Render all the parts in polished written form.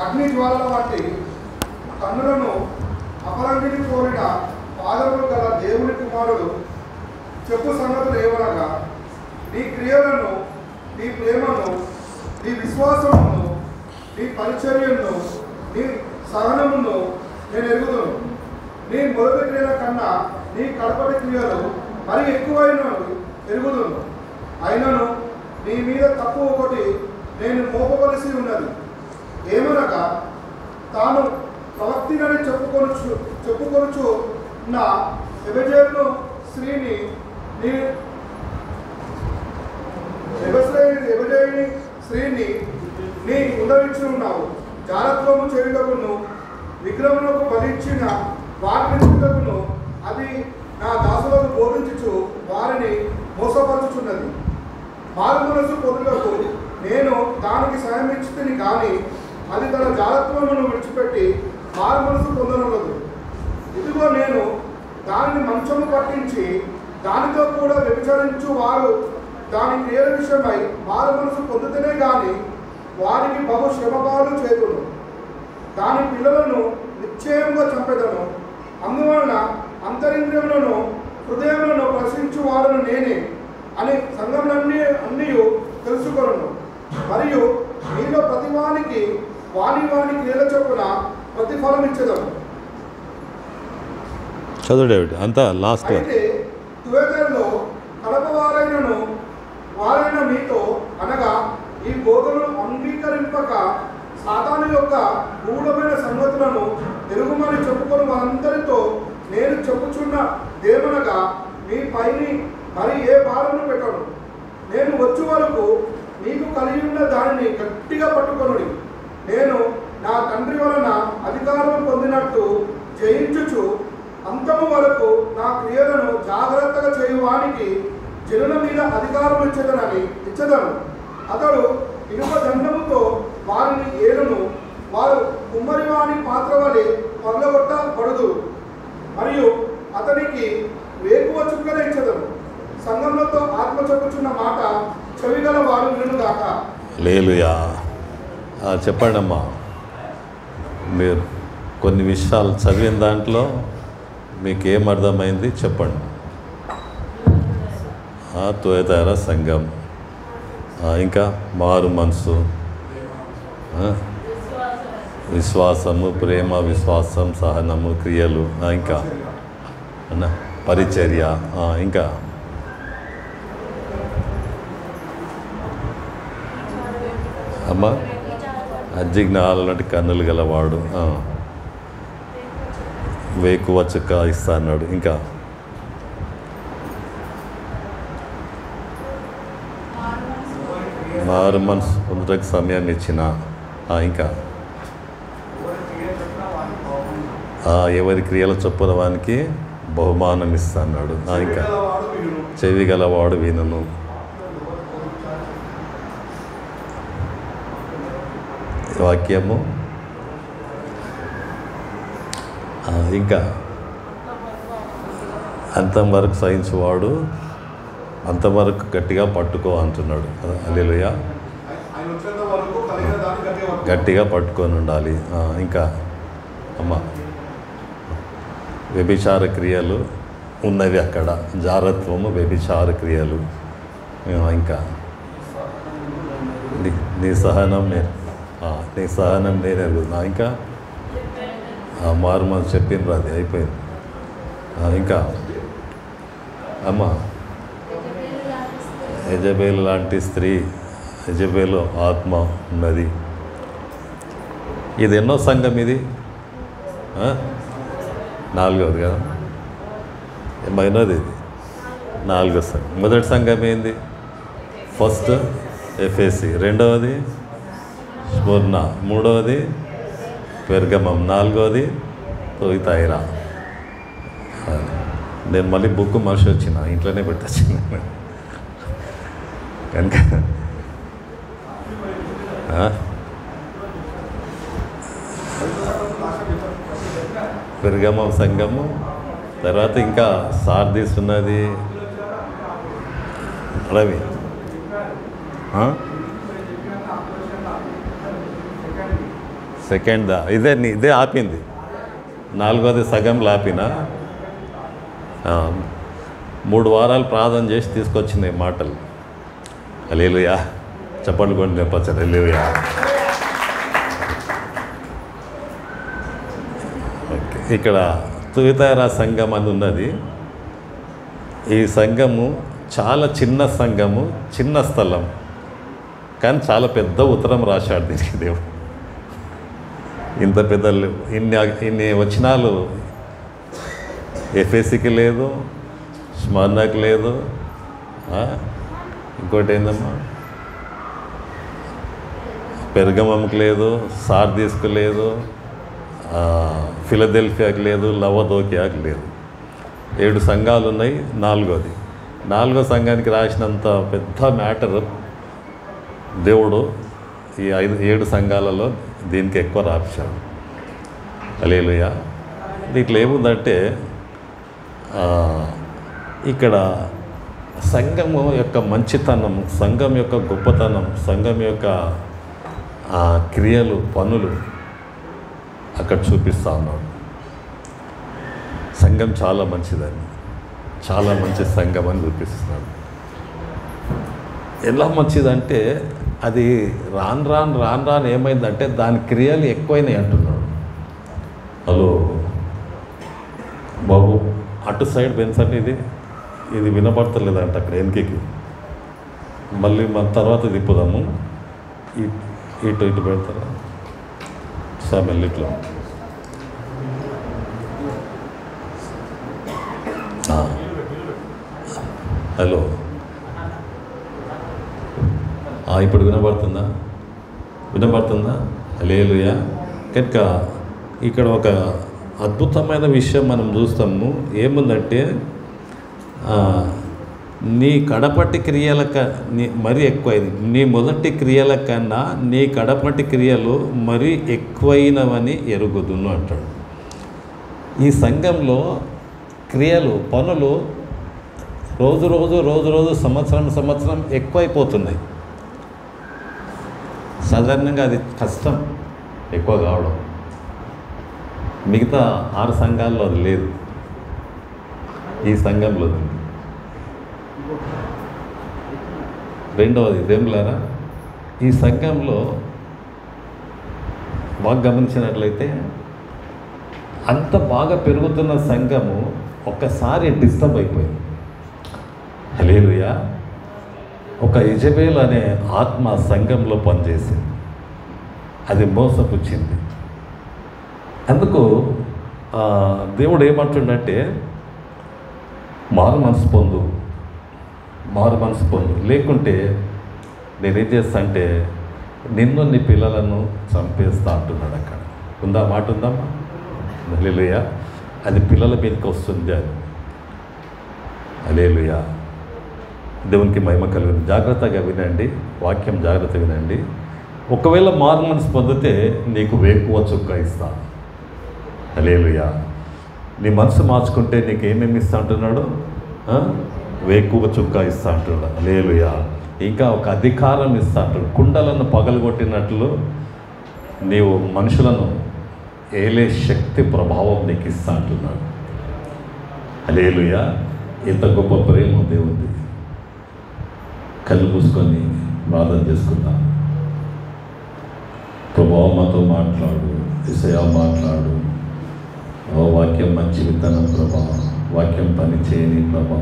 అగ్ని జ్వాలల వంటి కన్నులను అపరంగిని కోరిన పాదములు గల దేవుని కుమారుడు చెప్పు సంగతులు ఏమనగా, నీ క్రియలను, నీ ప్రేమను, నీ విశ్వాసమును, నీ పరిచర్యను, నీ సహనమును నేను ఎరుగుదును. నీ మొదటి క్రియల కన్నా నీ కడపటి క్రియలు మరి ఎక్కువైన ఎరుగుదును. అయినను నీ మీద తప్పు ఒకటి నేను మోపవలసి ఉన్నది. ఏమనగా, తాను ప్రవక్తినని చెప్పుకొనుచు నా ఎబెజేలు స్త్రీని నీ ఉదవించి ఉన్నావు. జాగ్రత్తము చేయుటకును విగ్రహములకు బలిచ్చిన వాటిని చూడకును అది నా దాసులకు బోధించుచు వారిని మోసపరుచుచున్నది. మారు మనసు పొందుటకు నేను దానికి సాయం ఇచ్చితిని కానీ అది తన జాగ్రత్తమును విడిచిపెట్టి మారు మనసు పొందనలేదు. ఇదిగో నేను దానిని మంచము పట్టించి దానితో కూడా వ్యభిచరించు వారు దాని క్రియల విషయమై మారు మనసు పొందుతనే కానీ వారికి బహు శ్రమపాలు చేతును. దాని పిల్లలను నిశ్చయంగా చంపెదను. అందువలన అంతరింద్రియములను హృదయములను ప్రశ్నించు వాడును నేనే అని సంఘములన్నీ తెలుసుకొను. మరియు మీలో ప్రతివానికి వాని క్రియల చొప్పున ప్రతిఫలం ఇచ్చేదను. చదువు అంతా లాస్ట్. అయితే తుయతలో వారైన మీతో అనగా ఈ బోధనను అంగీకరింపక సాతాను యొక్క గూఢమైన సంగతులను ఎరుగుమని చెప్పుకొని వారందరితో నేను చెప్పుచున్న దేమనగా మీ పైని మరి ఏ భారమును పెట్టను. నేను వచ్చు వరకు మీకు కలిగి ఉన్న దానిని గట్టిగా పట్టుకొనుడి. నేను నా తండ్రి వలన అధికారం పొందినట్టు జయించుచు అంతము వరకు నా క్రియలను జాగ్రత్తగా చేయువానికి జనుల మీద అధికారం ఇచ్చదను. అతడు ఇనుప దండముతో వారిని ఏలును. వారు కుమ్మరి వాని పాత్ర వలె పగలగొట్టబడదు. మరియు అతనికి వేకువ చుక్కన ఇచ్చదను. సంఘములతో ఆత్మ చెప్పుచున్న మాట చెవిగల వాడు వినుగాక. హల్లెలూయా. చెప్పండి అమ్మా, మీరు కొన్ని విషయాలు చదివిన దాంట్లో మీకు ఏం అర్థమైంది చెప్పండి. తుయతైర సంఘం, ఇంకా మారు మనసు, విశ్వాసము, ప్రేమ, విశ్వాసం, సహనము, క్రియలు, ఇంకా పరిచర్య, ఇంకా అమ్మ అజ్ఞానాలంటే కన్నులు గలవాడు, వేకువ చుక్క ఇస్తా అన్నాడు. ఇంకా మారు మనసు పొందుటకు సమయం ఇచ్చిన, ఇంకా ఎవరి క్రియల చొప్పున వానికి బహుమానం ఇస్తా అన్నాడు. ఇంకా చెవి గలవాడు వినును. వాక్యము ఇంకా అంతవరకు సహించువాడు అంతవరకు గట్టిగా పట్టుకో అంటున్నాడు. హల్లెలూయా. గట్టిగా పట్టుకొని ఉండాలి. ఇంకా అమ్మ వ్యభిచార క్రియలు ఉన్నవి అక్కడ, జారత్వము, వ్యభిచార క్రియలు, ఇంకా నీ సహనం నేను ఇంకా మారు మనం చెప్పిండ్రు, అది అయిపోయింది. ఇంకా అమ్మ యెజబేలు లాంటి స్త్రీ, యెజబేలు ఆత్మ ఉన్నది. ఇది ఎన్నో సంఘం? ఇది 4వది కదా, ఏమైనది? ఇది 4వ సంఘం. మొదటి సంఘం ఏంది? ఫస్ట్ ఎఫెసీ, 2వది స్ముర్ణ, 3వది పెర్గమం, 4వది తుయతైర. నేను మళ్ళీ బుక్ మనిషి వచ్చిన ఇంట్లోనే పెట్టొచ్చిన కనుక పెర్గమం సంఘము, తర్వాత ఇంకా సార్దీస్ ఉన్నది, రవి సెకండ్ ఇదే ఆపింది, 4వది సగంలో ఆపిన. 3 వారాలు ప్రార్థన చేసి తీసుకొచ్చింది ఈ మాటలు. హల్లెలూయా, చప్పట్లు కొని చెప్పచ్చు. హల్లెలూయా. ఓకే, ఇక్కడ తుయతైరా సంఘం అని ఉన్నది. ఈ సంఘము చాలా చిన్న సంఘము, చిన్న స్థలం, కానీ చాలా పెద్ద ఉత్తరం రాశాడు దీనికి దేవుడు. ఇంత పెద్ద ఇన్ని వచనాలు ఎఫెసీకి లేదు, స్మరణకు లేదు, ఇంకోటి ఏందమ్మా పెర్గమంకి లేదు, సార్దీస్కు లేదు, ఫిలదెల్ఫియాకి లేదు, లవదోకియాకి లేదు. 7 సంఘాలు ఉన్నాయి. 4వ సంఘానికి రాసినంత పెద్ద మ్యాటర్ దేవుడు ఈ 7 సంఘాలలో దీనికి ఎక్కువ రాశాడు. హల్లెలూయా. దీంట్లో ఏముందంటే ఇక్కడ సంఘము యొక్క మంచితనం, సంఘం యొక్క గొప్పతనం, సంఘం యొక్క క్రియలు, పనులు అక్కడ చూపిస్తూ ఉన్నాడు. సంఘం చాలా మంచిదని, చాలా మంచి సంఘం అని చూపిస్తున్నాడు. ఎలా మంచిదంటే అది రాను ఏమైందంటే దాని క్రియలు ఎక్కువైనాయి అంటున్నాడు. హలో బాబు, అటు సైడ్ పెంచండి, ఇది వినపడతలేదంట అక్కడ వెనకకి. మళ్ళీ మన తర్వాత తిప్పుదాము. ఇటు పెడతారా సార్? మళ్ళీ ఇట్లా హలో, ఇప్పుడు వినపడుతుందా? హల్లెలూయా. కనుక ఇక్కడ ఒక అద్భుతమైన విషయం మనం చూస్తాము. ఏముందంటే నీ కడపటి క్రియల మరీ ఎక్కువైంది. నీ మొదటి క్రియల కన్నా నీ కడపటి క్రియలు మరీ ఎక్కువైనవని ఎరుగుదును అంటాడు. ఈ సంఘంలో క్రియలు, పనులు రోజు సంవత్సరం ఎక్కువైపోతున్నాయి. సాధారణంగా అది కష్టం ఎక్కువ కావడం. మిగతా 6 సంఘాల్లో అది లేదు, ఈ సంఘంలో ఉంది. రెండవది దేవులారా, ఈ సంఘంలో బాగా గమనించినట్లయితే అంత బాగా పెరుగుతున్న సంఘము ఒక్కసారి డిస్టర్బ్ అయిపోయింది. హల్లెలూయా. ఒక యెజబెల్ అనే ఆత్మ సంఘంలో పనిచేసింది, అది మోసపుచ్చింది. అందుకు దేవుడు ఏమంటుండంటే మారు మనసు పొందు, లేకుంటే నేనేం చేస్తా అంటే నిన్ను నీ పిల్లలను చంపేస్తా అంటున్నాడు. అక్కడ ఉందా మాట? ఉందమ్మా? హల్లెలూయా. అది పిల్లల మీదకి వస్తుంది అది. హల్లెలూయా. దేవునికి మహిమ కలుగును. జాగ్రత్తగా వినండి, వాక్యం జాగ్రత్త వినండి. ఒకవేళ మారు మనసు పొందితే నీకు వేకువ చుక్క ఇస్తా. హల్లెలూయా. నీ మనసు మార్చుకుంటే నీకు ఏమేమి ఇస్తా అంటున్నాడు? వేకువ చుక్క ఇస్తా అంటున్నాడు. హల్లెలూయా. ఇంకా ఒక అధికారం ఇస్తా అంటాడు. కుండలను పగలగొట్టినట్లు నీవు మనుషులను ఏలే శక్తి, ప్రభావం నీకు ఇస్తా అంటున్నాడు. హల్లెలూయా. ఎంత గొప్ప ప్రేమ దేవుంది. కళ్ళు మూసుకొని ప్రార్థన చేసుకుందాం. ప్రభావం మాతో మాట్లాడు, యేసయ్యా మాట్లాడు. వాక్యం మంచి విత్తనం ప్రభా, వాక్యం పని చేయని ప్రభా,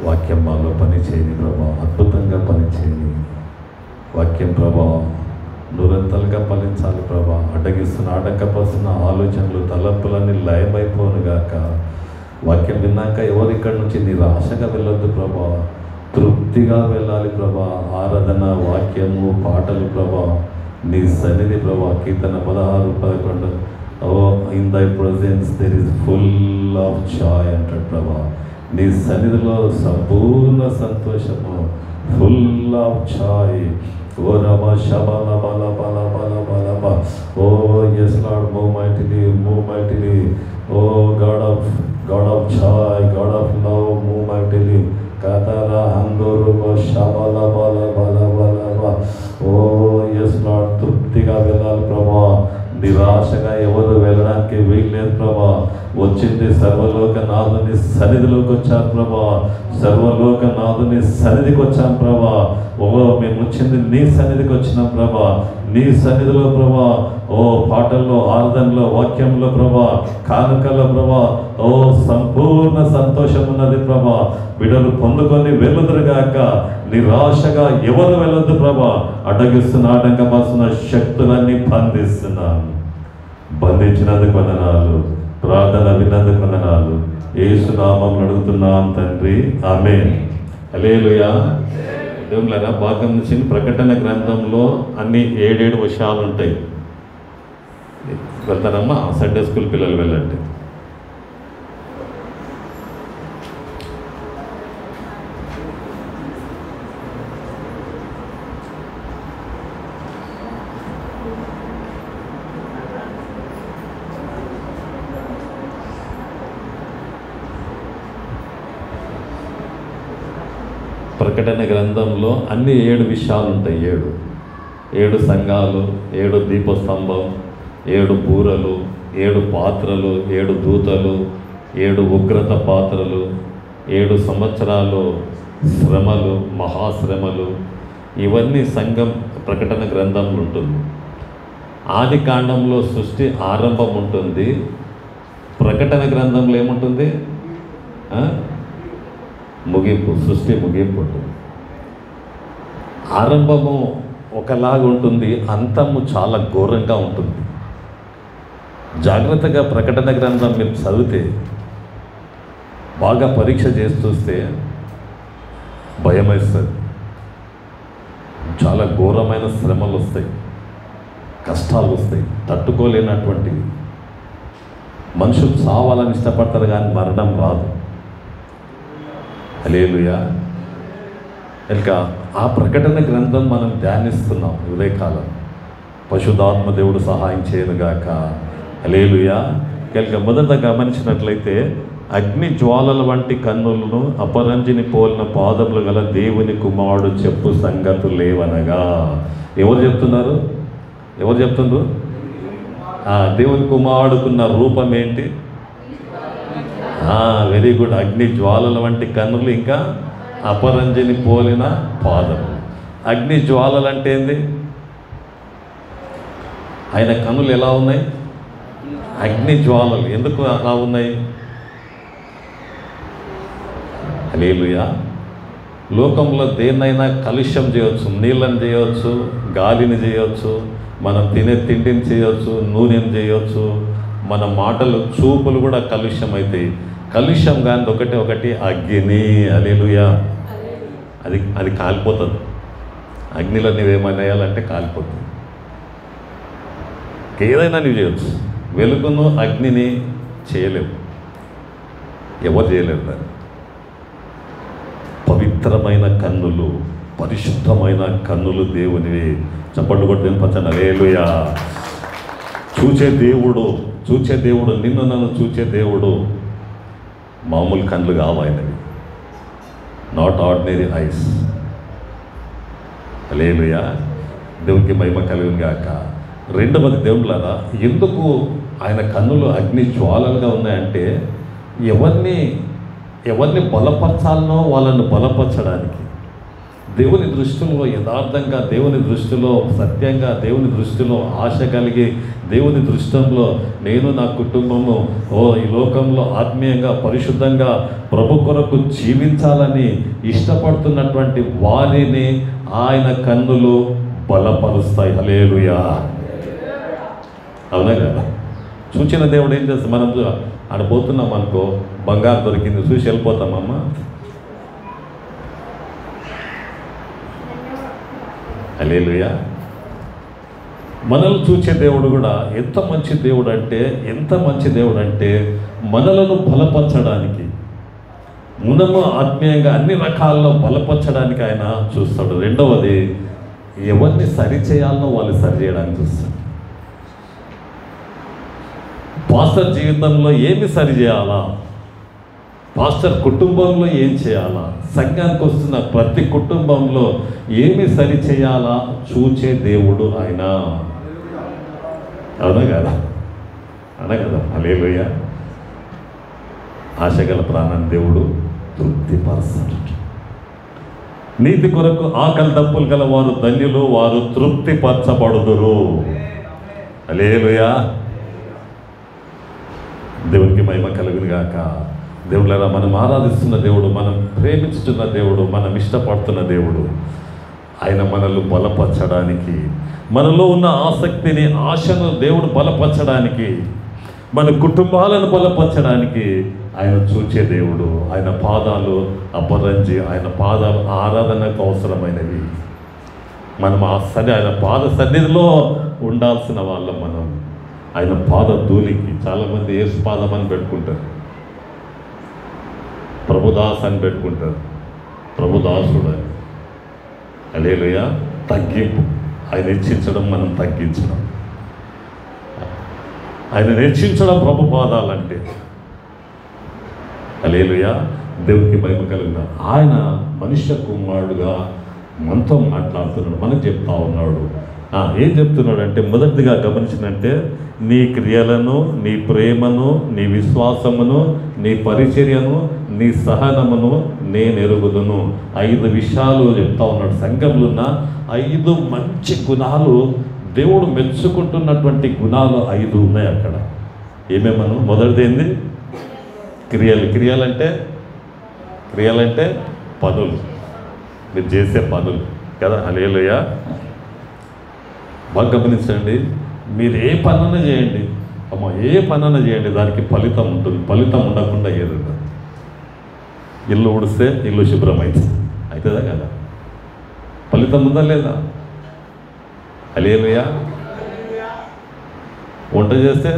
వాక్యం మాలో పని చేయని ప్రభా, అద్భుతంగా పని చేయని వాక్యం ప్రభా, నూరంతలుగా ఫలించాలి ప్రభా. ఆటంకపరుస్తున్న ఆలోచనలు, తలంపులన్నీ లయమైపోనుగాక. వాక్యం విన్నాక ఎవరు ఇక్కడి నుంచి నిరాశగా వెళ్ళొద్దు ప్రభా, తృప్తిగా వెళ్ళాలి ప్రభా. ఆరాధన, వాక్యము, పాటలు ప్రభా, నీ సన్నిధి ప్రభా. కీర్తన 16:11 in thy presence there is full of Joy అంటాడు ప్రభా. నీ సన్నిధిలో సంపూర్ణ సంతోషము, ఫుల్ ఆఫ్ జాయ్. ఓ రమ శబల బల బల బల బల బ. ఓ yes Lord, move mightily. Oh God of joy, God of love, move mightily. Katara handuru shabala bala bala bala bala. Oh yes Lord, తృప్తిగా వెళ్ళాలి ప్రభా. లేదు ప్రభా. వచ్చింది సర్వలోకనాథుని సన్నిధిలోకి వచ్చారు ప్రభా. సర్వలోకనాథుని సన్నిధికి వచ్చాం ప్రభా. ఓ మేము వచ్చింది నీ సన్నిధికి వచ్చినాం ప్రభా. నీ సన్నిధిలో ప్రభా, ఓ పాటల్లో, ఆరాధనలో, వాక్యంలో ప్రభా, కానుకల్లో ప్రభా, ఓ సంపూర్ణ సంతోషం ఉన్నది ప్రభా. బిడ్డలు పొందుకొని వెళ్ళుదురుగాక. నిరాశగా ఎవరు వెళ్ళొద్దు ప్రభా. అడ్డగిస్తున్న ఆటంకపరుస్తున్న శక్తులన్నీ బంధిస్తున్నాను. బంధించినందుకు వందనాలు. ప్రార్థన విన్నందుకు వందనాలు. యేసు నామములో అడుగుతున్నాం తండ్రి, ఆమేన్. హల్లెలూయా. దేవులారా, భాగం నుంచి ప్రకటన గ్రంథంలో అన్ని 7 విషయాలు ఉంటాయి. వెళ్తారమ్మా, సండే స్కూల్ పిల్లలు వెళ్ళండి. ప్రకటన గ్రంథంలో అన్ని 7 విషయాలు ఉంటాయి. 7 సంఘాలు, 7 దీపస్తంభం, 7 బూరలు, 7 పాత్రలు, 7 దూతలు, 7 ఉగ్రత పాత్రలు, 7 సంవత్సరాలు శ్రమలు, మహాశ్రమలు, ఇవన్నీ సంఘం ప్రకటన గ్రంథంలో ఉంటుంది. ఆది కాండంలో సృష్టి ఆరంభం ఉంటుంది. ప్రకటన గ్రంథంలో ఏముంటుంది? ముగింపు, సృష్టి ముగింపు ఉంటుంది. ఆరంభము ఒకలాగా ఉంటుంది, అంతము చాలా ఘోరంగా ఉంటుంది. జాగ్రత్తగా ప్రకటన గ్రంథం మీరు చదివితే, బాగా పరీక్ష చేసి చూస్తే భయం వేస్తుంది. చాలా ఘోరమైన శ్రమలు వస్తాయి, కష్టాలు వస్తాయి, తట్టుకోలేనటువంటివి. మనుషులు చావాలని ఇష్టపడతారు కానీ మరణం రాదు. హల్లెలూయా. ఇంకా ఆ ప్రకటన గ్రంథం మనం ధ్యానిస్తున్నాం ఉదయకాలం. పరిశుద్ధాత్మ దేవుడు సహాయం చేయనుగాక. హల్లెలూయా. కనుక మొదట గమనించినట్లయితే, అగ్ని జ్వాలల వంటి కన్నులను, అపరంజిని పోలిన పాదములు గల దేవుని కుమారుడు చెప్పు సంగతులు లేవనగా. ఎవరు చెప్తున్నారు? ఎవరు చెప్తున్నారు? దేవుని కుమారుడుకున్న రూపం ఏంటి? Very good. అగ్ని జ్వాలల వంటి కన్నులు, ఇంకా అపరంజిని పోలిన పాదములు. అగ్ని జ్వాలలు అంటే ఏంది? ఆయన కన్నులు ఎలా ఉన్నాయి? అగ్ని జ్వాలలు. ఎందుకు అలా ఉన్నాయి? హల్లెలూయా. లోకంలో దేన్నైనా కలుష్యం చేయవచ్చు. నీళ్ళని చేయవచ్చు, గాలిని చేయవచ్చు, మనం తినే తిండిని చేయవచ్చు, నూనెని చేయవచ్చు, మన మాటలు, చూపులు కూడా కలుష్యం అవుతాయి. కలుష్యం కానీ ఒకటి అగ్ని. హల్లెలూయా. అది కాలిపోతుంది. అగ్నిలో నువ్వేమైనా వేయాలంటే కాలిపోతుంది. ఏదైనా నువ్వు చేయవచ్చు. వెలుగును అగ్నిని చేయలేవు, ఎవరు చేయలేరు దాన్ని. పవిత్రమైన కన్నులు, పరిశుద్ధమైన కన్నులు దేవునివి. చప్పట్లు కొట్టి వినిపించండి. హల్లెలూయా. చూచే దేవుడు, నిన్ను నన్ను చూచే దేవుడు. మామూలు కన్నులు కావాలవి, నాట్ ఆర్డినరీ ఐస్. హల్లెలూయా. దేవునికి మహిమ కలుగును గాక. రెండవది, దేవుళ్ళారా, ఎందుకు ఆయన కన్నులు అగ్ని జ్వాలలుగా ఉన్నాయంటే, ఎవరిని బలపరచాలనో వాళ్ళను బలపరచడానికి. దేవుని దృష్టిలో యథార్థంగా, దేవుని దృష్టిలో సత్యంగా, దేవుని దృష్టిలో ఆశ కలిగి, దేవుని దృష్టిలో నేను, నా కుటుంబము ఈ లోకంలో ఆత్మీయంగా, పరిశుద్ధంగా ప్రభు కొరకు జీవించాలని ఇష్టపడుతున్నటువంటి వారిని ఆయన కన్నులు బలపరుస్తాయి. హల్లెలూయా. అవునా కదా? చూచిన దేవుడు ఏం చేస్తాం? మనం ఆడ పోతున్నాం అనుకో, బంగారు దొరికింది చూసి వెళ్ళిపోతామమ్మా. హల్లెలూయా. మనల్ని చూచే దేవుడు కూడా ఎంత మంచి దేవుడు అంటే మనలను బలపరచడానికి, మనము ఆత్మీయంగా అన్ని రకాల్లో బలపరచడానికి ఆయన చూస్తాడు. రెండవది, ఎవరిని సరిచేయాలనో వాళ్ళు సరిచేయడానికి చూస్తాడు. పాస్టర్ జీవితంలో ఏమి సరిచేయాలా, పాస్టర్ కుటుంబంలో ఏం చేయాలా, సంఘానికి వస్తున్న ప్రతి కుటుంబంలో ఏమి సరి చేయాలా చూచే దేవుడు ఆయన. అవునా కదా? అనగదా? హల్లెలూయా. ఆశగల ప్రాణాన్ని దేవుడు తృప్తిపరచాడు. నీతి కొరకు ఆకలి దప్పులు గల వారు ధన్యులు, వారు తృప్తిపరచబడుదురు. హల్లెలూయా. దేవునికి మహిమ కలుగును గాక. దేవుళ్ళరా, మనం ఆరాధిస్తున్న దేవుడు, మనం ప్రేమించుతున్న దేవుడు, మనం ఇష్టపడుతున్న దేవుడు, ఆయన మనల్ని బలపరచడానికి, మనలో ఉన్న ఆసక్తిని, ఆశను దేవుడు బలపరచడానికి, మన కుటుంబాలను బలపరచడానికి ఆయన చూచే దేవుడు. ఆయన పాదాలు అపరంజి, ఆయన పాదాలు ఆరాధనకు అవసరమైనవి. మనం ఆయన పాద సన్నిధిలో ఉండాల్సిన వాళ్ళం. మనం ఆయన పాద ధూళికి, చాలామంది యేసు పాదం అని పెట్టుకుంటారు, ప్రభుదాస్ అని పెట్టుకుంటారు, ప్రభుదాసుడు అని. హల్లెలూయా. తగ్గింపు, ఆయన హెచ్చించడం, మనం తగ్గించడం. ఆయన హెచ్చించడం ప్రభు పాదాలంటే. హల్లెలూయా. దేవునికి మహిమ కలిగిన ఆయన మనుష్య కుమారుడుగా మనతో మాట్లాడుతున్నాడు, మనకు చెప్తా ఉన్నాడు. ఏం చెప్తున్నాడు అంటే, మొదటిగా గమనించినంటే, నీ క్రియలను, నీ ప్రేమను, నీ విశ్వాసమును, నీ పరిచర్యను, నీ సహనమును నేను ఎరుగుదును. 5 విషయాలు చెప్తా ఉన్నాడు. సంఘంలో ఉన్న 5 మంచి గుణాలు, దేవుడు మెచ్చుకుంటున్నటువంటి గుణాలు 5 ఉన్నాయి అక్కడ. ఏమేమను? మొదటిది ఏంది? క్రియలు. క్రియలంటే పనులు, మీరు చేసే పనులు కదా. హల్లెలూయా. బాగా గమనించండి. మీరు ఏ పనైనా చేయండి, ఏ పనైనా చేయండి, దానికి ఫలితం ఉంటుంది. ఫలితం ఉండకుండా ఏది ఉండదు. ఇల్లు ఊడిస్తే ఇల్లు శుభ్రమైంది అవుతుందా కదా? ఫలితం ఉందా లేదా? హల్లెలూయా. వంట చేస్తే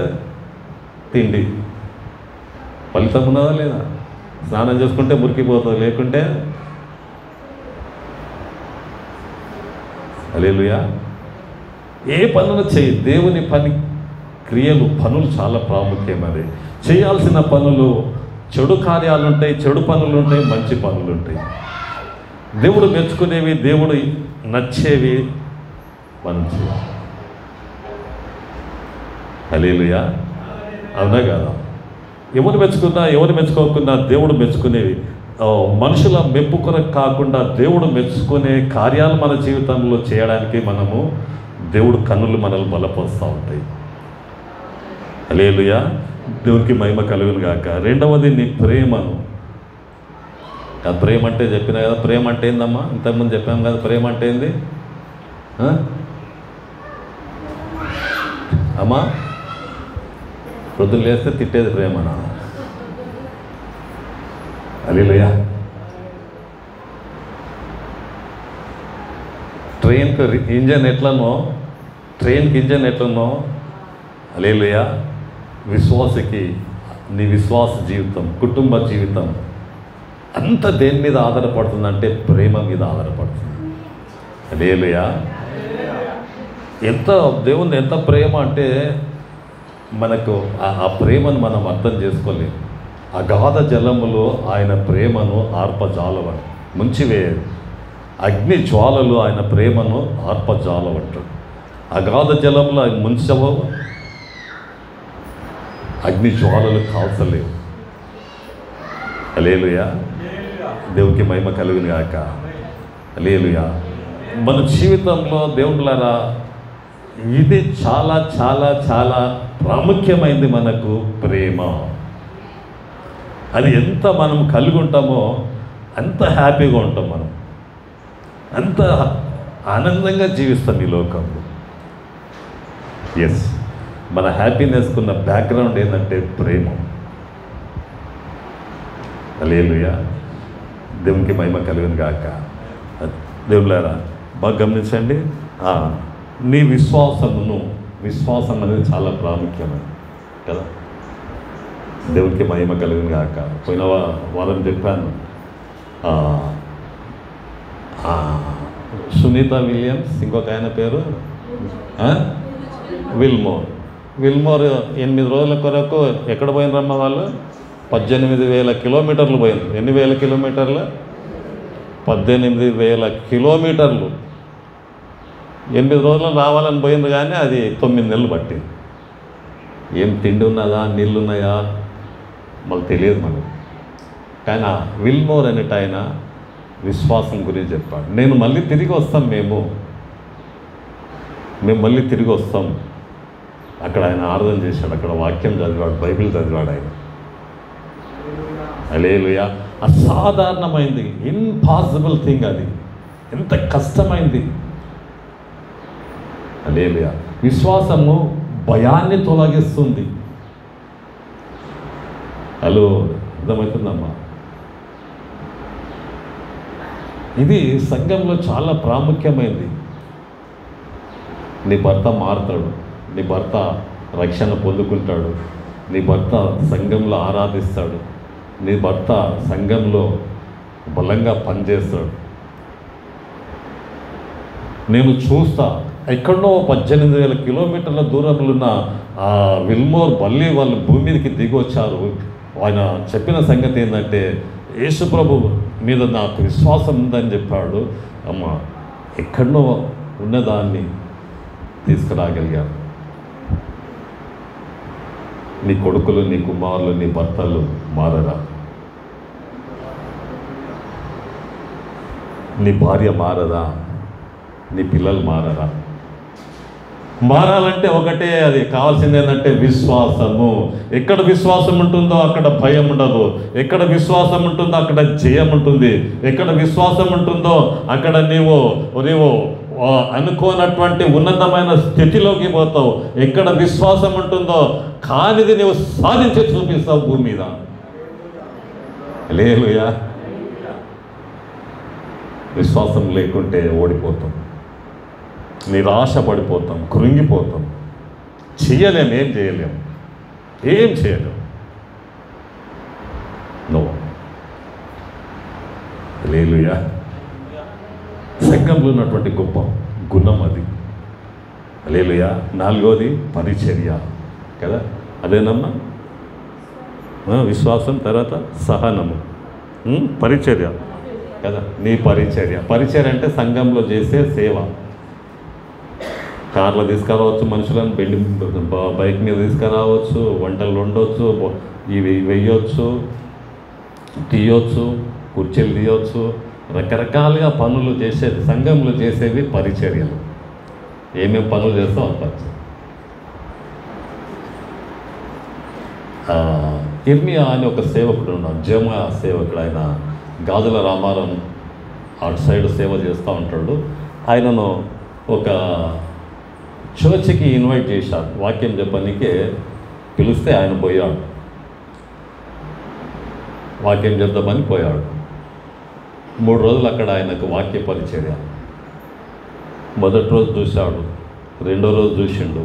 తిండి ఫలితం ఉన్నదా లేదా? స్నానం చేసుకుంటే మురికిపోతుంది, లేకుంటే హల్లెలూయా. ఏ పనులు చేయి, దేవుని పని, క్రియలు, పనులు చాలా ప్రాముఖ్యమైనది. చేయాల్సిన పనులు, చెడు కార్యాలు ఉంటాయి, చెడు పనులు ఉంటాయి, మంచి పనులు ఉంటాయి. దేవుడు మెచ్చుకునేవి, దేవుడు నచ్చేవి మనం చేయాలి. హల్లెలూయా. అవునా కదా? ఎవరు మెచ్చుకున్నా, ఎవరు మెచ్చుకోకున్నా దేవుడు మెచ్చుకునేవి. మనుషుల మెప్పు కొరకు కాకుండా దేవుడు మెచ్చుకునే కార్యాలు మన జీవితంలో చేయడానికి మనము, దేవుడు కన్నులు మనల్ని బలపరుస్తూ ఉంటాయి. హల్లెలూయా. దేవునికి మహిమ కలుగును గాక. రెండవది నీ ప్రేమను. ప్రేమ అంటే చెప్పినా కదా, ప్రేమ అంటే ఏందమ్మా? ఇంతకుముందు చెప్పాము కదా, ప్రేమ అంటే ఏంది అమ్మా? పొద్దున్న లేస్తే తిట్టేది ప్రేమనా? హల్లెలూయా. ట్రైన్కి ఇంజన్ ఎట్లనో హల్లెలూయా, విశ్వాసకి నీ విశ్వాస జీవితం, కుటుంబ జీవితం అంత దేని మీద ఆధారపడుతుందంటే ప్రేమ మీద ఆధారపడుతుంది. హల్లెలూయా. దేవుని ఎంత ప్రేమ అంటే మనకు ఆ ప్రేమను మనం అర్థం చేసుకోలేము. అగాధ జలములో ఆయన ప్రేమను ఆర్పజాలవని ముంచివేయదు. అగ్ని జ్వాలలు ఆయన ప్రేమను ఆర్పజాలవంటాడు. అగాధ జలంలో ఆయన ముంచవు, అగ్ని జ్వాలలు కాల్చలేవు. హల్లెలూయా. దేవునికి మహిమ కలుగును గాక. హల్లెలూయా. మన జీవితంలో దేవుళ్ళారా, ఇది చాలా చాలా చాలా ప్రాముఖ్యమైనది మనకు ప్రేమ. అది ఎంత మనం కలిగి ఉంటామో అంత హ్యాపీగా ఉంటాం, మనం అంత ఆనందంగా జీవిస్తాం ఈ లోకంలో. ఎస్, మన హ్యాపీనెస్కున్న బ్యాక్గ్రౌండ్ ఏంటంటే ప్రేమ. హల్లెలూయా. దేవునికి మహిమ కలుగును గాక. దేవులారా బాగా గమనించండి. నీ విశ్వాసం అనేది చాలా ప్రాముఖ్యమైనది కదా. దేవునికి మహిమ కలుగును గాక. పోయిన వారం చెప్పాను, సునీత విలియమ్స్, ఇంకొక ఆయన పేరు విల్మోర్ 8 రోజుల కొరకు ఎక్కడ పోయినరమ్మ వాళ్ళు? 18,000 కిలోమీటర్లు పోయినారు. ఎన్ని వేల కిలోమీటర్లు? 18,000 కిలోమీటర్లు. 8 రోజులు రావాలని పోయింది, కానీ అది 9 నెలలు పట్టింది. ఏం తిండి ఉన్నదా, నీళ్ళు ఉన్నాయా మాకు తెలియదు మనకు. కానీ విల్మోర్ అనేట ఆయన విశ్వాసం గురించి చెప్పాడు. నేను మళ్ళీ తిరిగి వస్తాం, మేము మళ్ళీ తిరిగి వస్తాం. అక్కడ ఆయన ఆరాధన చేశాడు, అక్కడ వాక్యం చదివాడు, బైబిల్ చదివాడు ఆయన. హల్లెలూయా. అసాధారణమైంది, ఇంపాసిబుల్ థింగ్ అది, ఎంత కష్టమైంది. హల్లెలూయా. విశ్వాసము భయాన్ని తొలగిస్తుంది. హలో, అర్థమవుతుందమ్మా? ఇది సంఘంలో చాలా ప్రాముఖ్యమైనది. నీ భర్త మారుతాడు, నీ భర్త రక్షణ పొందుకుంటాడు, నీ భర్త సంఘంలో ఆరాధిస్తాడు, నీ భర్త సంఘంలో బలంగా పనిచేస్తాడు. నేను చూస్తా, ఎక్కడో 18,000 కిలోమీటర్ల దూరంలో ఉన్న ఆ విల్మోర్ మళ్ళీ వాళ్ళు భూమి మీదకి దిగి వచ్చారు. ఆయన చెప్పిన సంగతి ఏంటంటే, యేసు ప్రభు మీద నాకు విశ్వాసం ఉందని చెప్పాడు. అమ్మ, ఎక్కడో ఉన్నదాన్ని తీసుకురాగలిగారు. నీ కొడుకులు, నీ కుమారులు, నీ భర్తలు మారరా? నీ భార్య మారదా? నీ పిల్లలు మారరా? మారాలంటే ఒకటే, అది కావాల్సింది ఏంటంటే విశ్వాసము. ఎక్కడ విశ్వాసం ఉంటుందో అక్కడ భయం ఉండదు, ఎక్కడ విశ్వాసం ఉంటుందో అక్కడ జయం ఉంటుంది, ఎక్కడ విశ్వాసం ఉంటుందో అక్కడ నీవు అనుకోనటువంటి ఉన్నతమైన స్థితిలోకి పోతావు. ఎక్కడ విశ్వాసం ఉంటుందో కానిది నీవు సాధించి చూపిస్తావు భూమి మీద. హల్లెలూయా. విశ్వాసం లేకుంటే ఓడిపోతాం, నిరాశ పడిపోతాం, కృంగిపోతాం, చేయలేం, ఏం చేయలేం. నువ్వు హల్లెలూయా. సంఘంలో ఉన్నటువంటి గొప్ప గుణం అది. హల్లెలూయా. 4వది పరిచర్య కదా, అదేనమ్మా? విశ్వాసం, తర్వాత సహనము, పరిచర్య కదా. నీ పరిచర్య అంటే సంఘంలో చేసే సేవ. కార్లో తీసుకురావచ్చు, మనుషులను బైక్ మీద తీసుకురావచ్చు, వంటలు వండవచ్చు, ఇవి వేయవచ్చు, తీయొచ్చు, కుర్చీలు తీయవచ్చు, రకరకాలుగా పనులు చేసేది సంఘంలో చేసేవి పరిచర్యలు. ఏమేమి పనులు చేస్తావు అది పరిచర్య. ఇర్మియా అని ఒక సేవకుడు ఉన్నాడు, జమా సేవకుడు. ఆయన గాజుల రామారం అటు సైడ్ సేవ చేస్తూ ఉంటాడు. ఆయనను ఒక చర్చికి ఇన్వైట్ చేశారు, వాక్యం చెప్పడానికే పిలిస్తే ఆయన పోయాడు. వాక్యం చెప్దామని పోయాడు. 3 రోజులు అక్కడ ఆయనకు వాక్య పరిచర్య. మొదటి రోజు చూశాడు, 2వ రోజు చూసిండు,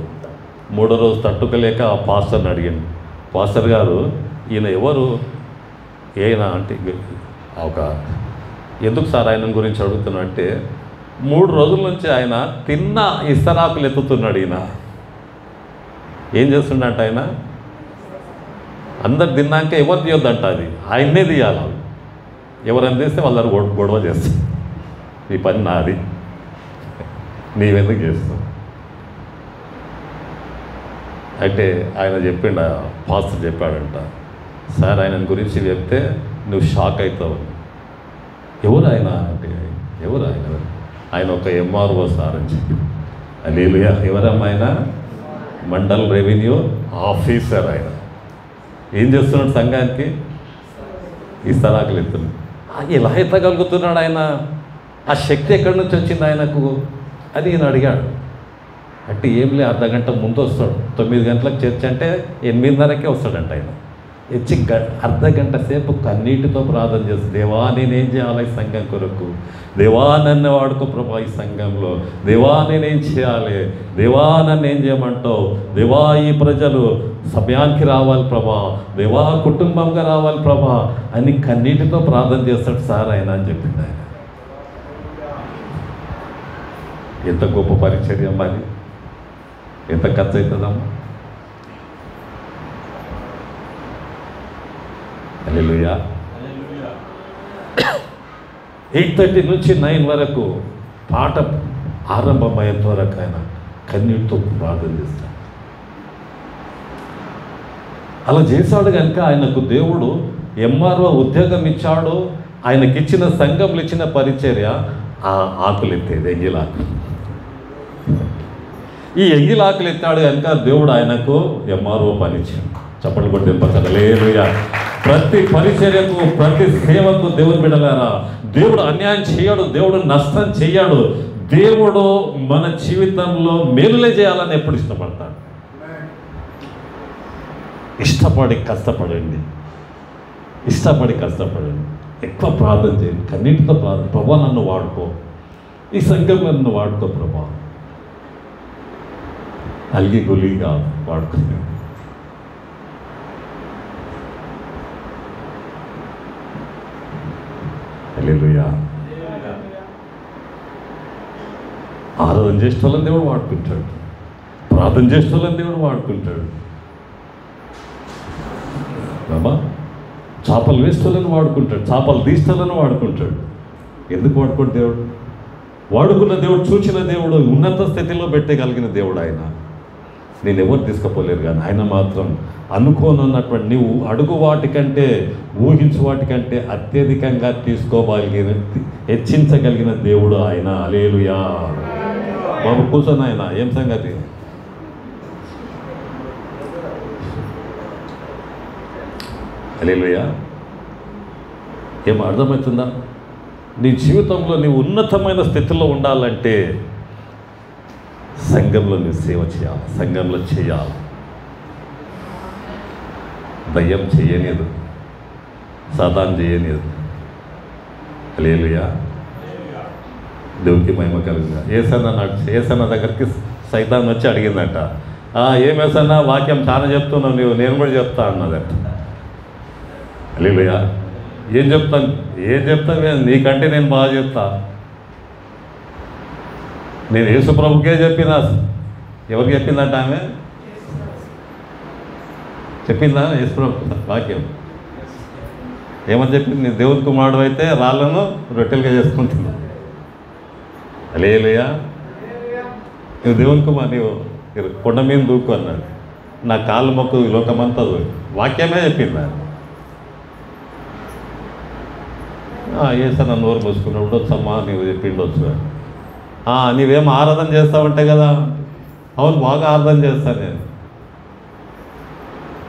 3వ రోజు తట్టుకోలేక ఆ పాస్టర్ని అడిగాడు, పాస్టర్ గారు ఈయన ఎవరు? ఈయన అంటే ఒక ఎందుకు సార్ ఆయన గురించి అడుగుతున్నా 3 రోజుల నుంచి ఆయన తిన్న ఇస్తరాకులు ఎత్తుతున్నాడు. ఈయన ఏం చేస్తుండంట? ఆయన అందరు తిన్నాక ఎవరు తీయొద్దంట, అది ఆయన్నే తీయాలి. ఎవరైనా తీస్తే వాళ్ళని గొడవ చేస్తారు. నీ పని నాది, నీవెందుకు చేస్తావు? అయితే ఆయన చెప్పిండ, పాస్టర్ చెప్పాడంట, సార్ ఆయన గురించి చెప్తే నువ్వు షాక్ అవుతావు. ఎవరు ఆయన అంటే, ఎవరు ఆయన? ఆయన ఒక ఎంఆర్ఓ సార్ అని చెప్పి. హల్లెలూయా. ఎవరమ్మా ఆయన? Mandal revenue officer. ఆయన ఏం చేస్తున్నాడు? సంఘానికి ఇస్తరాకులు ఎత్తున్నాడు. ఎలా ఎత్తగలుగుతున్నాడు ఆయన? ఆ శక్తి ఎక్కడి నుంచి వచ్చింది ఆయనకు అని ఈయన అడిగాడు. అంటే ఏం లే, అర్ధగంట ముందు వస్తాడు. 9 గంటలకు చర్చ అంటే 8:30కే వస్తాడంట. ఆయన వచ్చి అర్ధగంట సేపు కన్నీటితో ప్రార్థన చేస్తాడు. దేవా, నేనేం చేయాలి ఈ సంఘం కొరకు? దేవా, నన్ను వాడుకో ప్రభా ఈ సంఘంలో. దేవా, నేనేం చేయాలి? దేవా, నన్ను ఏం చేయమంటావు? దేవా, ఈ ప్రజలు సమయానికి రావాలి ప్రభా, దేవా కుటుంబంగా రావాలి ప్రభా అని కన్నీటితో ప్రార్థన చేస్తాడు సార్ ఆయన అని చెప్పింది. ఆయన ఎంత గొప్ప పరిచర్య మరి, ఎంత ఖర్చు అవుతుందమ్మా? హల్లెలూయా. 8:30 నుంచి 9 వరకు పాట ఆరంభమయ్యేంత వరకు ఆయన కన్నీటితో ప్రార్థన చేస్తాడు. అలా చేశాడు కనుక ఆయనకు దేవుడు ఎంఆర్ఓ ఉద్యోగం ఇచ్చాడు. ఆయనకిచ్చిన సంఘంలో ఇచ్చిన పరిచర్య ఆ ఆకులు ఎత్తేది, ఎంగిలాకు. ఈ ఎంగిలాకులు ఎత్తాడు కనుక దేవుడు ఆయనకు ఎంఆర్ఓ పని ఇచ్చాడు. చప్పట్లు కొట్టి హల్లెలూయా. ప్రతి పరిచర్యకు, ప్రతి సేవకు దేవుని బిడ్డలారా, దేవుడు అన్యాయం చేయడు, దేవుడు నష్టం చేయడు. దేవుడు మన జీవితంలో మేలులే చేయాలని ఎప్పుడు ఇష్టపడతాడు. ఇష్టపడి కష్టపడండి, ఎక్కువ ప్రార్థన చేయండి, కన్నీటితో ప్రార్థన. ప్రభా నన్ను వాడుకో, ఈ సంఘంలో నన్ను వాడుకో ప్రభా, అలిగి గులిగా వాడుకో. హల్లెలూయా. ఆరాధన చేసే వాళ్ళని దేవుడు వాడుకుంటాడు, ప్రార్థన చేసే వాళ్ళని దేవుడు వాడుకుంటాడు. బాబా చేపలు వేస్తోళ్ళని వాడుకుంటాడు, చేపలు తీస్తోళ్ళని వాడుకుంటాడు. ఎందుకు వాడుకోడు దేవుడు? వాడుకున్న దేవుడు, చూచిన దేవుడు, ఉన్నత స్థితిలో పెట్టగలిగిన దేవుడు ఆయన. నేను ఎవరు తీసుకుపోలేరు, కానీ ఆయన మాత్రం అనుకోనున్నటువంటి నీవు అడుగు వాటికంటే, ఊహించు వాటికంటే అత్యధికంగా తీసుకోగలిగిన, హెచ్చించగలిగిన దేవుడు ఆయన. హల్లెలూయా. బాబు కూర్చొని ఆయన ఏం సంగతి? హల్లెలూయా. ఏం అర్థమవుతుందా? నీ జీవితంలో నీవు ఉన్నతమైన స్థితిలో ఉండాలంటే సంఘంలో నీ సేవ చేయాలి, సంఘంలో చేయాలి. దయ్యం చేయలేదు, సాతాను చేయలేదు. హల్లెలూయా. దేవునికి మహిమ కలుగుగా. ఏసన్న దగ్గరికి సైతాన్ వచ్చి అడిగిందట, ఏమేసన్నా వాక్యం చాలా చెప్తున్నావు నీవు, నేను కూడా చెప్తా అన్నదట. హల్లెలూయా. ఏం చెప్తాను నీకంటే నేను బాగా చెప్తా. నేను యేసు ప్రభుకే చెప్పినా. ఎవరికి చెప్పిందంట ఆమె? చెప్పిందా యేసు ప్రభు వాక్యం? ఏమని చెప్పింది? నీ దేవుని కుమారుడు అయితే రాళ్ళను రొట్టెలుగా చేసుకుంటున్నావు. హల్లెలూయా. నువ్వు దేవుని కుమారు, నీవు కొండ మీద దూకు అన్నాడు. నా కాళ్ళు మొక్కు లోకమంతా వాక్యమే చెప్పిందా? ఏసన్న నోరు మూసుకుని ఉండొచ్చమ్మా, నీవు చెప్పిండొచ్చు. నీవేం ఆరాధన చేస్తావంటే కదా. అవును, బాగా ఆరాధన చేస్తాను నేను.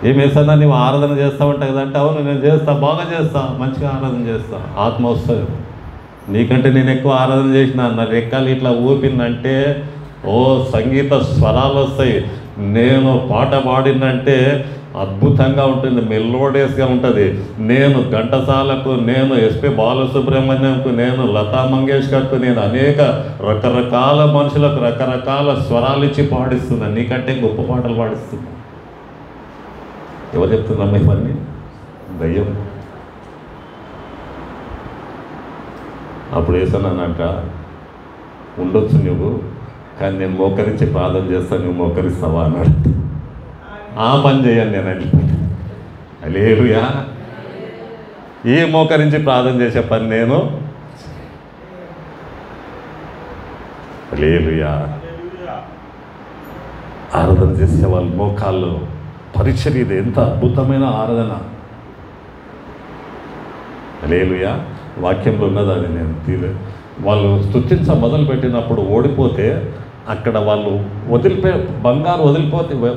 ఏమేసన్నా నీవు ఆరాధన చేస్తావంటే కదా అంటే, అవును నేను చేస్తా, బాగా చేస్తా, మంచిగా ఆరాధన చేస్తా, ఆత్మ వస్తుంది. నీకంటే నేను ఎక్కువ ఆరాధన చేసిన, నా రెక్కలు ఇట్లా ఊపిందంటే సంగీత స్వరాలు వస్తాయి. నేను పాట పాడిందంటే అద్భుతంగా ఉంటుంది, మెలోడియస్గా ఉంటుంది. నేను ఘంటసాలకు, నేను ఎస్పి బాలసుబ్రహ్మణ్యంకు, నేను లతా మంగేష్కర్కు, నేను అనేక రకరకాల మనుషులకు రకరకాల స్వరాలు ఇచ్చి పాడిస్తున్నాను. నీకంటే గొప్ప పాటలు పాడిస్తున్నా. ఎవరు చెప్తున్నామ్మా ఇవన్నీ? దయ్యం. అప్పుడు వేసానంట, ఉండొచ్చు నువ్వు, కానీ నేను మోకరించి ప్రార్థన చేస్తాను, నువ్వు మోకరిస్తావా అన్నాడు. ఆ పని చేయండి నేను. హల్లెలూయా. ఏ మోకరించి ప్రార్థన చేసే పని నేను. హల్లెలూయా. ఆరాధన చేసే వాళ్ళు మోకాళ్ళు పరిచర్య, ఇది ఎంత అద్భుతమైన ఆరాధన. హల్లెలూయా. వాక్యంలో ఉన్నది అది. నేను వాళ్ళు స్తుతించ మొదలుపెట్టినప్పుడు ఓడిపోతే అక్కడ వాళ్ళు బంగారు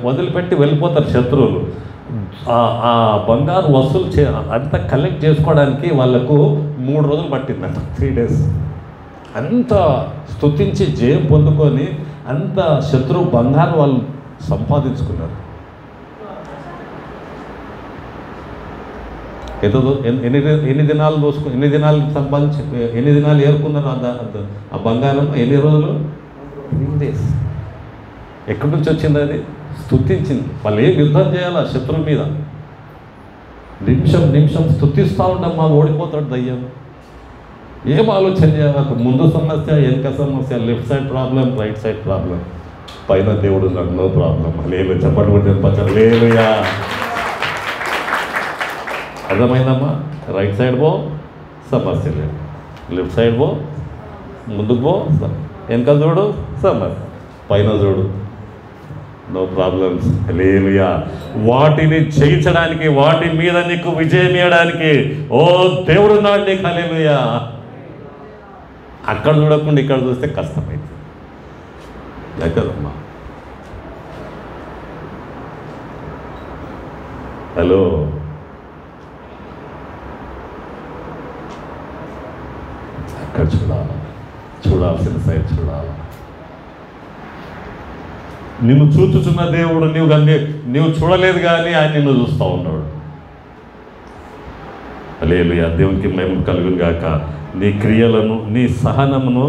వదిలిపెట్టి వెళ్ళిపోతారు శత్రువులు. ఆ బంగారు వసూలు అంతా కలెక్ట్ చేసుకోవడానికి వాళ్ళకు 3 రోజులు పట్టిందంట, 3 days. అంత స్తుతించి జయం పొందుకొని అంత శత్రువు బంగారు వాళ్ళు సంపాదించుకున్నారు. ఎన్ని దినాలు సంపాదించి, ఎన్ని దినాలు ఏరుకున్నారు ఆ బంగారం? ఎన్ని రోజులు? 3 days. ఎక్కడి నుంచి వచ్చింది అది? స్తుతించింది. వాళ్ళు ఏం యుద్ధం చేయాలా శత్రువు మీద? నిమిషం స్తుతిస్తూ ఉంటాం, ఓడిపోతాడు దయ్యం. ఏం ఆలోచన చేయాలి? ముందు సమస్య, వెనుక సమస్య, left side problem, right side problem, పైన దేవుడు ఉన్నాడు, నో ప్రాబ్లం. లేదు చెప్పండి, లేదుయా. అర్థమైందమ్మా? రైట్ సైడ్ పో, సమస్య లేదు. లెఫ్ట్ సైడ్ పో, ముందుకు పో, వెనక చూడు, సమస్య. పైన చూడు, నో ప్రాబ్లమ్స్. హల్లెలూయా. వాటిని జయించడానికి, వాటి మీద నీకు విజయం ఇవ్వడానికి ఓ దేవుడు ఉన్నాడు నీకు. హల్లెలూయా. అక్కడ చూడకుండా ఇక్కడ చూస్తే కష్టమైంది కదమ్మా. హలో, అక్కడ చూడాల్సిన సైడ్ చూడాలి. నిన్ను చూచుచున్న దేవుడు నీవు చూడలేదు కానీ ఆయన నిన్ను చూస్తూ ఉన్నాడు. హల్లెలూయా. దేవునికి మహిమ కలుగును గాక. నీ క్రియలను, నీ సహనమును,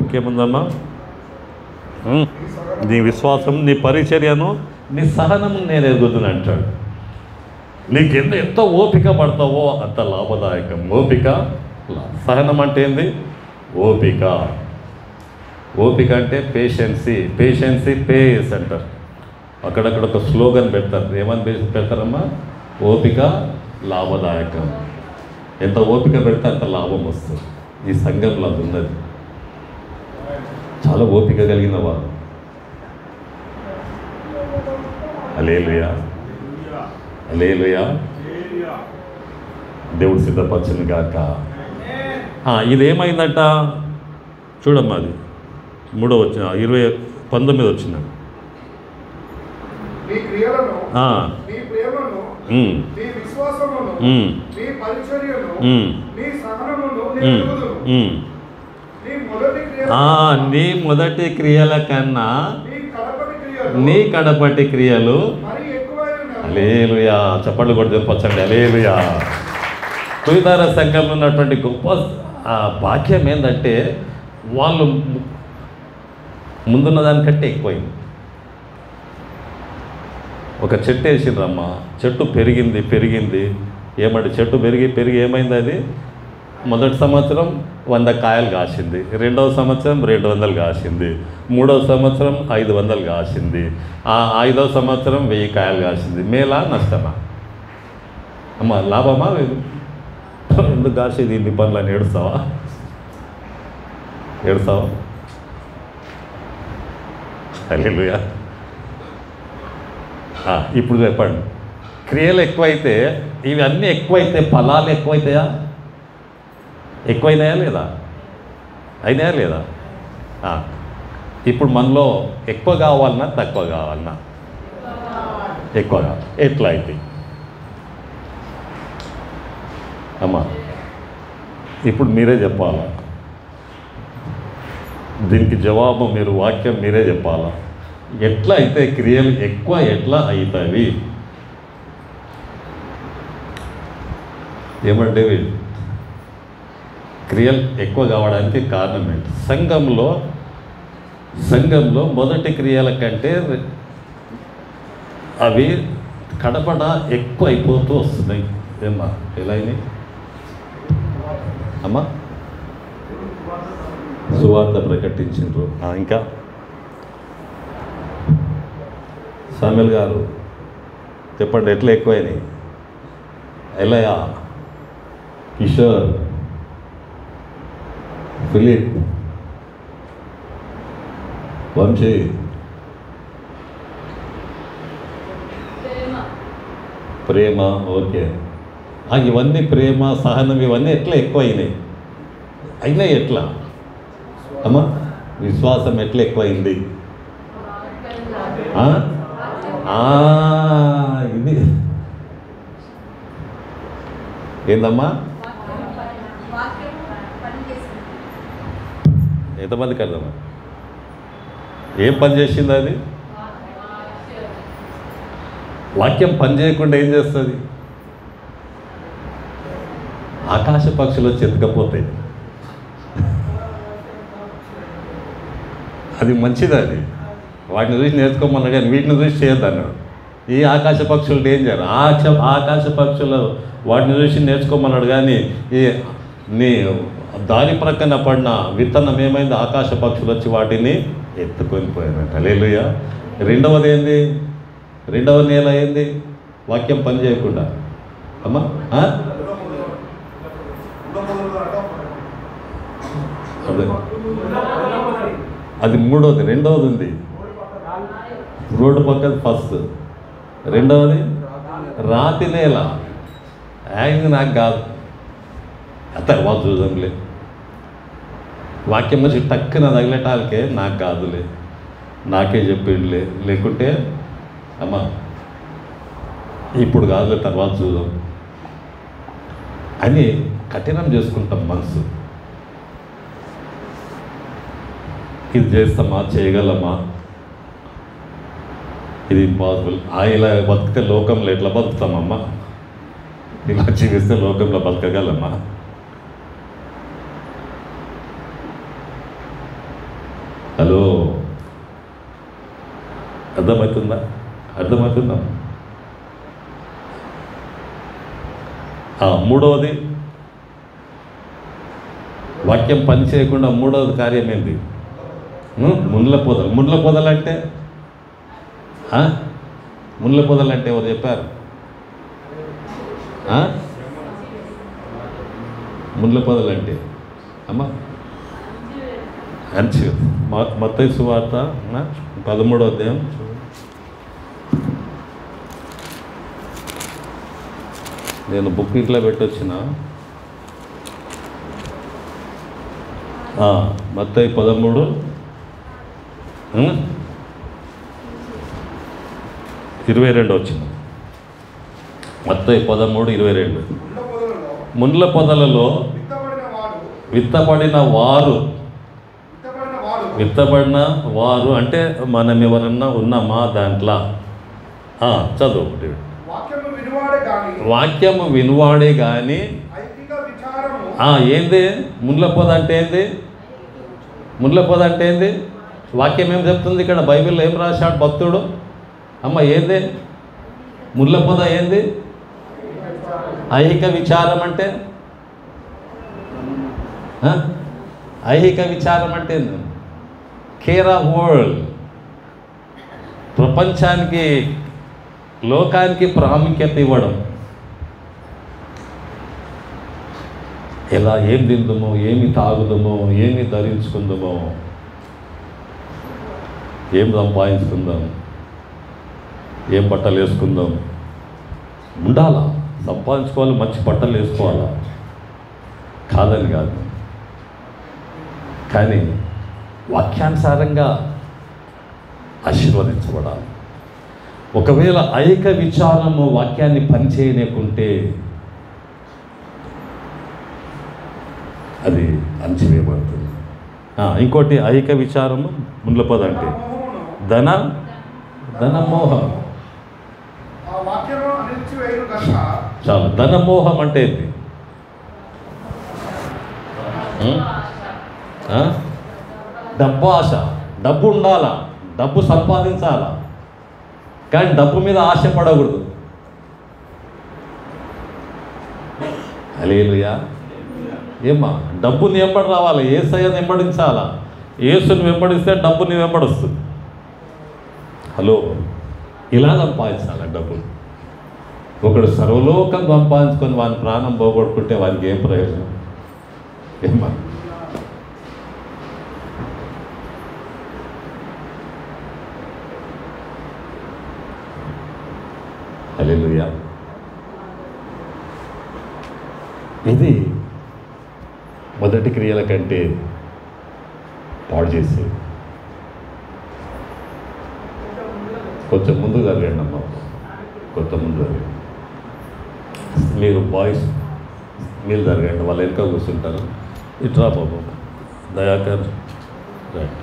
ఇంకేముందమ్మా, నీ విశ్వాసం, నీ పరిచర్యను, నీ సహనము నేను ఎరుగుతున్నా అంటాడు. నీకు ఎంత ఓపిక పడతావో అంత లాభదాయకం. ఓపిక, సహనం అంటే ఏంది? ఓపిక. ఓపిక అంటే పేషెన్సీ పేస్ అంటారు. అక్కడక్కడ ఒక స్లోగన్ పెడతారు. ఏమని పెడతారమ్మా? ఓపిక లాభదాయకం. ఎంత ఓపిక పెడితే అంత లాభం వస్తుంది. ఈ సంఘంలో అది ఉన్నది. చాలా ఓపిక కలిగిన వారు. హల్లెలూయా. హల్లెలూయా. దేవుడు సిద్ధపరచును గాక. ఇదేమైందట చూడమ్మా. అది 19 వచ్చిన నీ మొదటి క్రియల కన్నా నీ కడపటి క్రియలు. హల్లెలూయా. చప్పట్లు కొట్టి చెప్పొచ్చండి. హల్లెలూయా. తుయితార సంఘంలో ఉన్నటువంటి గొప్ప భాగ్యం ఏంటంటే వాళ్ళు ముందున్న దానికంటే ఎక్కువైంది. ఒక చెట్టు వేసిండ్రమ్మా. చెట్టు పెరిగింది. ఏమంటే చెట్టు పెరిగి ఏమైంది? అది మొదటి సంవత్సరం 100 కాయలు కాసింది. రెండవ సంవత్సరం 200 కాసింది. మూడవ సంవత్సరం 500 కాసింది. 5వ సంవత్సరం 1000 కాయలు కాసింది. మేలా నష్టమా అమ్మా? లాభమా? ఎందుకు కాసేది ఇన్ని పనులని ఏడుస్తావా? హల్లెలూయా. ఇప్పుడు చెప్పండి, క్రియలు ఎక్కువైతే, ఇవన్నీ ఎక్కువైతే ఫలాలు ఎక్కువైతాయా? ఎక్కువైనాయా లేదా? అయినాయా లేదా? ఇప్పుడు మనలో ఎక్కువ కావాలన్నా తక్కువ కావాలన్నా? ఎక్కువ కావాలి. ఎట్లా అయితే అమ్మా ఇప్పుడు మీరే చెప్పాలా. దీనికి జవాబు మీరు, వాక్యం మీరే చెప్పాలా. ఎట్లా అయితే క్రియలు ఎక్కువ ఎట్లా అవుతాయి? ఏమంటే క్రియలు ఎక్కువ కావడానికి కారణం ఏంటి? సంఘంలో మొదటి క్రియల కంటే అవి కడపడ ఎక్కువ అయిపోతూ వస్తున్నాయి. ఏమ్మా ఎలా అయినాయి అమ్మా? సువార్త ప్రకటించారు. ఇంకా సామెల్ గారు చెప్పండి, ఎట్లా ఎక్కువైనాయి? ఎలయా, కిషోర్, ఫిలిప్, వంశీ, ప్రేమ. ఓకే. ఇవన్నీ ప్రేమ, సహనం, ఇవన్నీ ఎట్లా ఎక్కువ అయినాయి ఎట్లా అమ్మా? విశ్వాసం ఎట్లా ఎక్కువైంది? ఇది ఏందమ్మా? ఎంతమందికి అర్థమా? ఏం పని చేసింది అది? వాక్యం పని చేయకుండా ఏం చేస్తుంది? ఆకాశ పక్షులు చెతకపోతాయి. అది మంచిది. అది వాటిని చూసి నేర్చుకోమన్నాడు కానీ వీటిని చూసి చేయొద్దన్నాడు. ఈ ఆకాశ పక్షులు డేంజర్. ఆకాశ పక్షులు వాటిని చూసి నేర్చుకోమన్నాడు కానీ నీ దారి ప్రక్కన పడిన విత్తనం ఏమైంది? ఆకాశ పక్షులు వచ్చి వాటిని ఎత్తుకొని పోయారంట. హల్లెలూయా. రెండవది ఏంది? రెండవ నేల ఏంది? వాక్యం పని చేయకుండా అమ్మా. అది మూడవది. రెండవది ఉంది రోడ్డు పక్కన ఫస్ట్. రెండవది రాతి నేల. ఆయన నాకు కాదు, ఆ తర్వాత చూద్దాంలే. వాక్యం వచ్చి టక్కున తగిలేటాలకే నాకు కాదులే, నాకే చెప్పిండులే, లేకుంటే అమ్మా ఇప్పుడు కాదులే తర్వాత చూద్దాం అని కఠినం చేసుకుంటాం మనసు. ఇది చేస్తామా, చేయగలమా, ఇది ఇంపాసిబుల్. ఇలా బతికితే లోకంలో ఎట్లా బతుకుతామమ్మా, ఇలా జీవిస్తే లోకంలో బతకగలమా? హలో, అర్థమవుతుందా? మూడవది వాక్యం పని చేయకుండా మూడవది కార్యం ఏంటి? ముండ్ల పొదలు. ముండ్ల పొదలు అంటే ఎవరు చెప్పారు? ముండ్ల పొదలు అంటే అమ్మా మంచిగా మత్తయి సువార్త 13వ అధ్యాయం నేను బుక్ ఇంట్లో పెట్టొచ్చిన. మత్తయి 13 22 వచ్చింది. మత్తయి 13:22. ముండ్ల పొదలలో విత్తబడిన వారు అంటే మనం ఎవరన్నా ఉన్నామా దాంట్లో? చదువు. వాక్యము వినువాడే కానీ ఏంది ముండ్ల పొద అంటే ఏంది? ముండ్ల పొద అంటే ఏంది? వాక్యం ఏం చెప్తుంది ఇక్కడ? బైబిల్లో ఏం రాశాడు భక్తుడు? అమ్మ ఏంది ముళ్ళ పొద? ఏంది ఐహిక విచారం అంటే? ఐహిక విచారం అంటే ఏంది? Care of world. ప్రపంచానికి, లోకానికి ప్రాముఖ్యత ఇవ్వడం. ఎలా ఏం తిందుమో, ఏమి తాగుదామో, ఏమి ధరించుకుందామో, ఏం సంపాదించుకుందాం, ఏం బట్టలు వేసుకుందాం, ఉండాలా, సంపాదించుకోవాలి, మంచి బట్టలు వేసుకోవాలా, కాదని కాదు. కానీ వాక్యానుసారంగా ఆశీర్వదించబడాలి. ఒకవేళ ఐహిక విచారము వాక్యాన్ని పనిచేయలేకుంటే అది అంచివేయబడుతుంది. ఇంకోటి ఐహిక విచారము ముండ్ల పొద అంటే ధనమోహం. చాలా ధనమోహం అంటే ఏంటి? డబ్బు ఆశ. డబ్బు ఉండాలా, డబ్బు సంపాదించాలా, కానీ డబ్బు మీద ఆశపడకూడదు. హల్లెలూయా. ఏమ్మా, డబ్బుని వెంబడి రావాలి, యేసయ్యని వెంబడించాలా. యేసుని వెంబడిస్తే డబ్బుని వెంబడిస్తుంది. హలో, ఇలా సంపాదించాలి డబ్బులు. ఒకడు సర్వలోకం సంపాదించుకొని వాని ప్రాణం పోగొట్టుకుంటే వానికి ఏం ప్రయోజనం? ఏమ్మా, హల్లెలూయా. ఇది మొదటి క్రియల కంటే పాడు చేసేది. కొంచెం ముందు జరగండి అమ్మ, కొంచెం ముందు జరగండి. మీరు బాయ్స్ మీరు జరగండి, వాళ్ళు వెనక కూర్చుంటారు. ఇట్రా బాబు దయాకర్, రైట్.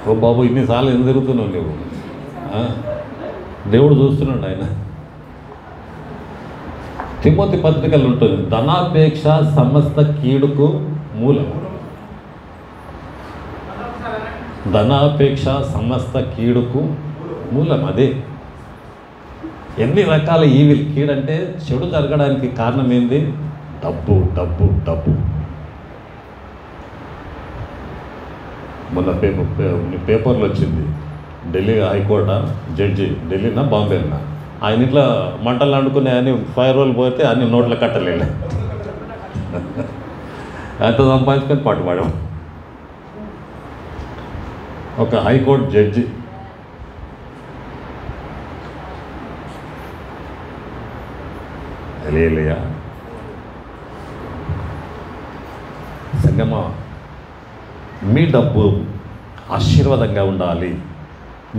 ఓ బాబు, ఇన్నిసార్లు ఎందుకు తిరుగుతున్నావు నువ్వు? దేవుడు చూస్తున్నాడు. ఆయన తిమోతి పత్రికలు ఉంటుంది, ధనాపేక్ష సమస్త కీడుకు మూలం. ధనాపేక్ష సమస్త కీడుకు మూలం. అదే ఎన్ని రకాల ఈవిల్. కీడంటే చెడు జరగడానికి కారణం ఏంది? డబ్బు డబ్బు డబ్బు. మొన్న పేపర్లో వచ్చింది, ఢిల్లీ హైకోర్టు జడ్జి ఢిల్లీనా బాంబేనా ఆయన ఇంట్లో మంటలు అండుకునే అన్ని 5 రోజులు పోతే అన్ని నోట్ల కట్టలేదు అంత సంపాదించుకొని పట్టుబడాం. ఒక హైకోర్టు జడ్జి లేయా సంగమా, మీ డబ్బు ఆశీర్వాదంగా ఉండాలి,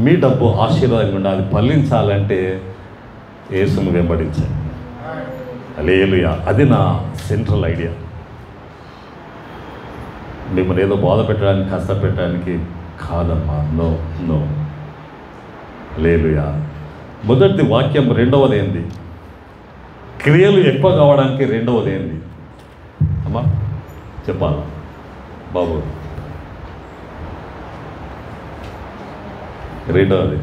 మీ డబ్బు ఆశీర్వాదంగా ఉండాలి, ఫలించాలంటే యేసును వెంబడించాలి. హల్లెలూయా. అది నా సెంట్రల్ ఐడియా. మిమ్మల్ని ఏదో బాధ పెట్టడానికి కష్టపెట్టడానికి కాదమ్మా. No no. హల్లెలూయా. మొదటి వాక్యం. రెండవది ఏంది? క్రియలు ఎక్కువ కావడానికి రెండవది ఏంది అమ్మా చెప్పాలి బాబు? రెండవది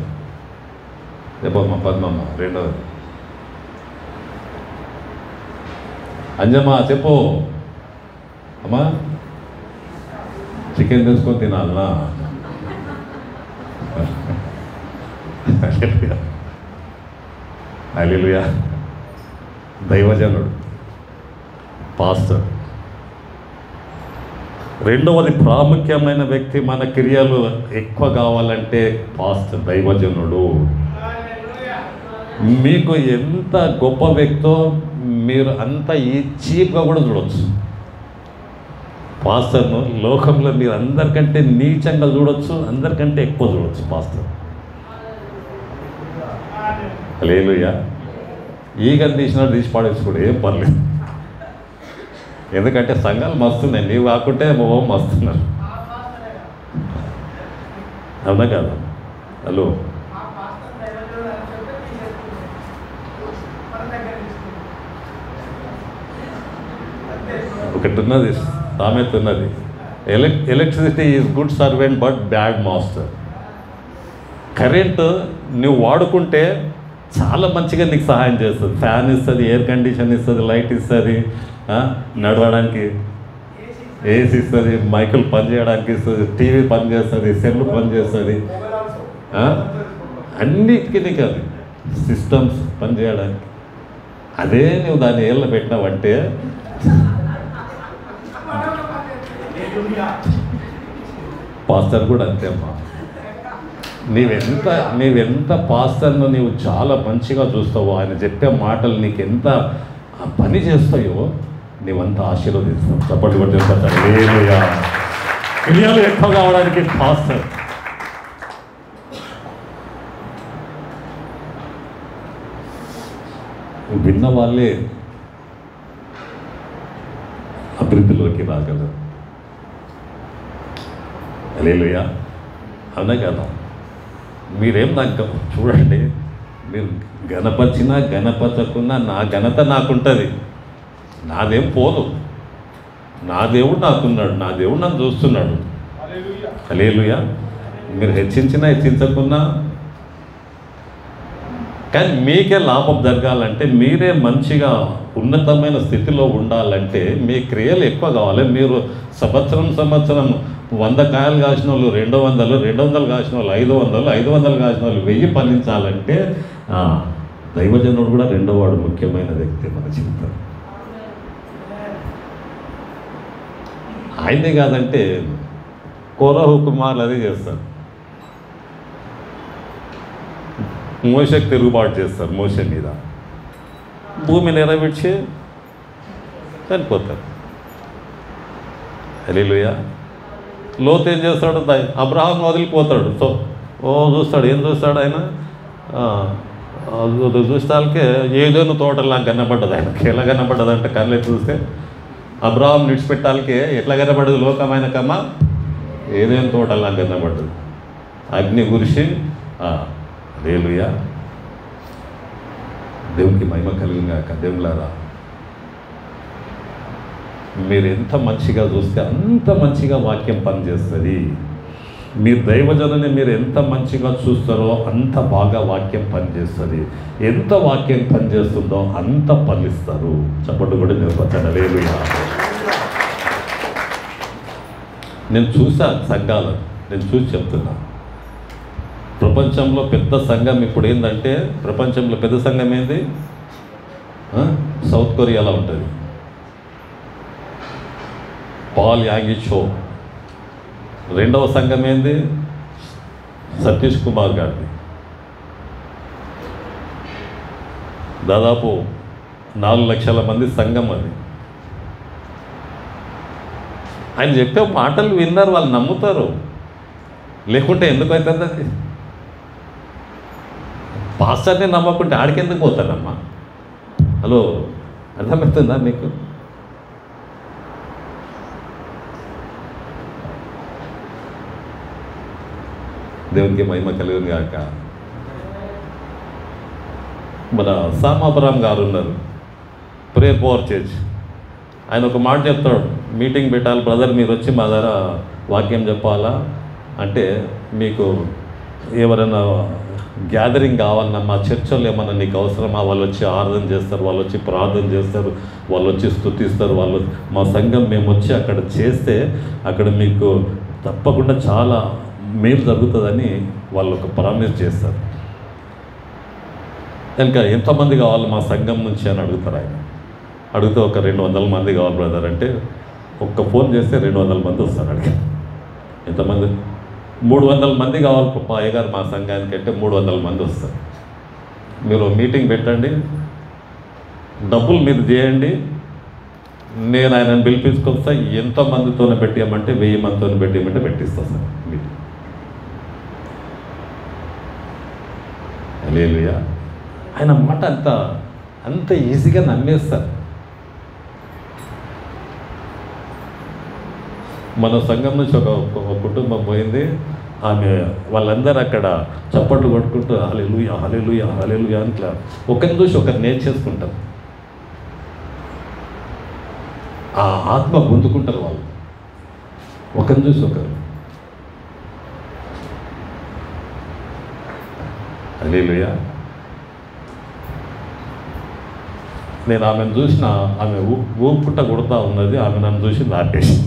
చెప్పమ్మా పద్మమ్మ. రెండవది అంజమ్మా చెప్పు అమ్మా. చికెన్ తీసుకొని తినాలనా? హల్లెలూయా. దైవజనుడు, పాస్టర్. రెండవది ప్రాముఖ్యమైన వ్యక్తి, మన క్రియలు ఎక్కువ కావాలంటే పాస్టర్, దైవజనుడు. మీకు ఎంత గొప్ప వ్యక్తో మీరు అంత చీప్గా కూడా చూడవచ్చు. పాస్టర్ను లోకంలో మీరు అందరికంటే నీచంగా చూడవచ్చు, అందరికంటే ఎక్కువ చూడవచ్చు పాస్టర్. హల్లెలూయా. ఈగలు తీసినట్టు తీసి పాడేసుకోడు, ఏం పర్లేదు. ఎందుకంటే సంఘాలు మస్తున్నాయి, నీవు కాకుంటే మస్తున్నారు. అవునా కాదా? హలో. ఒకటి ఉన్నది, సామెత ఉన్నది, electricity is good servant but bad master. Current నువ్వు వాడుకుంటే చాలా మంచిగా నీకు సహాయం చేస్తుంది. ఫ్యాన్ ఇస్తుంది, ఎయిర్ కండిషన్ ఇస్తుంది, లైట్ ఇస్తుంది, నడవడానికి ఏసీ ఇస్తుంది, మైకులు పనిచేయడానికి ఇస్తుంది, టీవీ పనిచేస్తుంది, సెల్ పనిచేస్తుంది, అన్నిటికీ నీకు అది సిస్టమ్స్ పనిచేయడానికి. అదే నువ్వు దాన్ని ఏళ్ళ పెట్టినావంటే పాస్టర్ కూడా అంతే అమ్మా. నీవెంత పాస్టర్ను నీవు చాలా మంచిగా చూస్తావో, ఆయన చెప్పే మాటలు నీకు ఎంత పని చేస్తాయో నీవంతా ఆశీర్వదిస్తావు. చప్పట్లు కొట్టేస్తారు. హల్లెలూయా. క్రియలు ఎక్కువ కావడానికి పాస్టర్. విన్న వాళ్ళే అభివృద్ధిలోకి రాగలరు. హల్లెలూయా. అవునా కదా? మీరేం నాకు చూడండి, మీరు గణపరిచినా గణపరచకున్నా నా ఘనత నాకుంటుంది, నాదేం పోదు. నా దేవుడు నాకున్నాడు, నా దేవుడు నన్ను చూస్తున్నాడు. హల్లెలూయా. మీరు హెచ్చించినా హెచ్చించకున్నా, కానీ మీకే లాభం జరగాలంటే, మీరే మంచిగా ఉన్నతమైన స్థితిలో ఉండాలంటే మీ క్రియలు ఎక్కువ కావాలి. మీరు సంవత్సరం 100 కాయలు కాసిన వాళ్ళు 200, 200 కాసిన వాళ్ళు 500, 500 కాసిన వాళ్ళు 1000 ఫలించాలంటే దైవజనుడు కూడా రెండోవాడు ముఖ్యమైన వ్యక్తి మన జీవితం. ఆయనే కాదంటే కోరహు కుమారులు అదే చేస్తారు. మోషకి తిరుగుబాటు చేస్తారు, మోషే మీద భూమి నెరవేర్చి చనిపోతారు. హల్లెలూయా. లోతు ఏం చేస్తాడు? అబ్రహాం వదిలిపోతాడు. చూస్తాడు. ఏం చూస్తాడు ఆయన? చూస్తాకే ఏదైనా తోటలా కనపడ్డది ఆయనకి. ఎలా కనపడ్డది అంటే, కళ్ళే చూస్తే అబ్రహాం నిడిచిపెట్టాలకే ఎట్లా కనపడ్డది లోకమైన కమ్మ? ఏదైనా తోటలా కనపడ్డది. అగ్ని కురిసి. హల్లెలూయా. దేవునికి మహిమ కలిగినాక దేవులారా, మీరు ఎంత మంచిగా చూస్తే అంత మంచిగా వాక్యం పనిచేస్తుంది. మీరు దైవజనుని మీరు ఎంత మంచిగా చూస్తారో అంత బాగా వాక్యం పనిచేస్తుంది. ఎంత వాక్యం పనిచేస్తుందో అంత ఫలిస్తారు. చప్పట్లు కూడా నిలబడతాడు. హల్లెలూయా. నేను చూశాను సంఘాలను, నేను చూసి చెప్తున్నా. ప్రపంచంలో పెద్ద సంఘం ఇప్పుడు ఏంటంటే, ప్రపంచంలో పెద్ద సంఘం ఏంది? సౌత్ కొరియాలో ఉంటుంది, పాల్ యాంగి షో. రెండవ సంఘం ఏంది? సతీష్ కుమార్ గారిది. దాదాపు 4 లక్షల మంది సంఘం అది. ఆయన చెప్పే మాటలు విన్నారు, వాళ్ళు నమ్ముతారు. లేకుంటే ఎందుకు అవుతుంది అది? పాస్టర్ని నమ్మకుంటే ఆడికెందుకు పోతారమ్మా? హలో, అర్థమవుతుందా మీకు? దేవునికి మహిమ కలుగును గాక. మన సామాపురం గారు ఉన్నారు, ప్రేయర్ పవర్ చర్చ్. ఆయన ఒక మాట చెప్తాడు, మీటింగ్ పెట్టాలి బ్రదర్, మీరు వచ్చి మా దగ్గర వాక్యం చెప్పాలా అంటే, మీకు ఎవరైనా గ్యాదరింగ్ కావాలన్నా మా చర్చలో ఏమన్నా నీకు అవసరమా? వాళ్ళు వచ్చి ఆరాధన చేస్తారు, వాళ్ళు వచ్చి ప్రార్థన చేస్తారు, వాళ్ళు వచ్చి స్తుతిస్తారు, వాళ్ళు మా సంఘం మేము వచ్చి అక్కడ చేస్తే అక్కడ మీకు తప్పకుండా చాలా మేలు జరుగుతుందని వాళ్ళు ఒక ప్రామిస్ చేస్తారు. ఇంకా ఎంతమంది కావాలి మా సంఘం నుంచి అని అడుగుతారు. ఆయన అడిగితే ఒక 200 మంది కావాలి బ్రదర్ అంటే, ఒక్క ఫోన్ చేస్తే 200 మంది వస్తారు. అడిగి ఎంతమంది? 300 మంది కావాలి అయ్యగారు మా సంఘానికి అంటే 300 మంది వస్తారు. మీరు మీటింగ్ పెట్టండి, డబ్బులు మీరు చేయండి, నేను ఆయనను పిలిపించుకొస్తా. ఎంతమందితోనే పెట్టేయమంటే 1000 మందితో పెట్టేయమంటే పెట్టిస్తా సార్ మీటింగ్. హల్లెలూయా. ఆయన మాట అంత ఈజీగా నమ్మేస్తారు. మన సంఘం నుంచి ఒక కుటుంబం పోయింది, ఆమె వాళ్ళందరూ అక్కడ చప్పట్లు కొట్టుకుంటూ హల్లెలూయా హల్లెలూయా హల్లెలూయా అని ఇట్లా ఒకరిని చూసి ఒకరు నేర్చేసుకుంటారు. ఆ ఆత్మ పొందుకుంటారు వాళ్ళు, ఒకరిని చూసి ఒకరు. హల్లెలూయా. నేను ఆమెను చూసిన, ఆమె ఊపుకుంటా కొడుతూ ఉన్నది, ఆమె నన్ను చూసి నాటేసి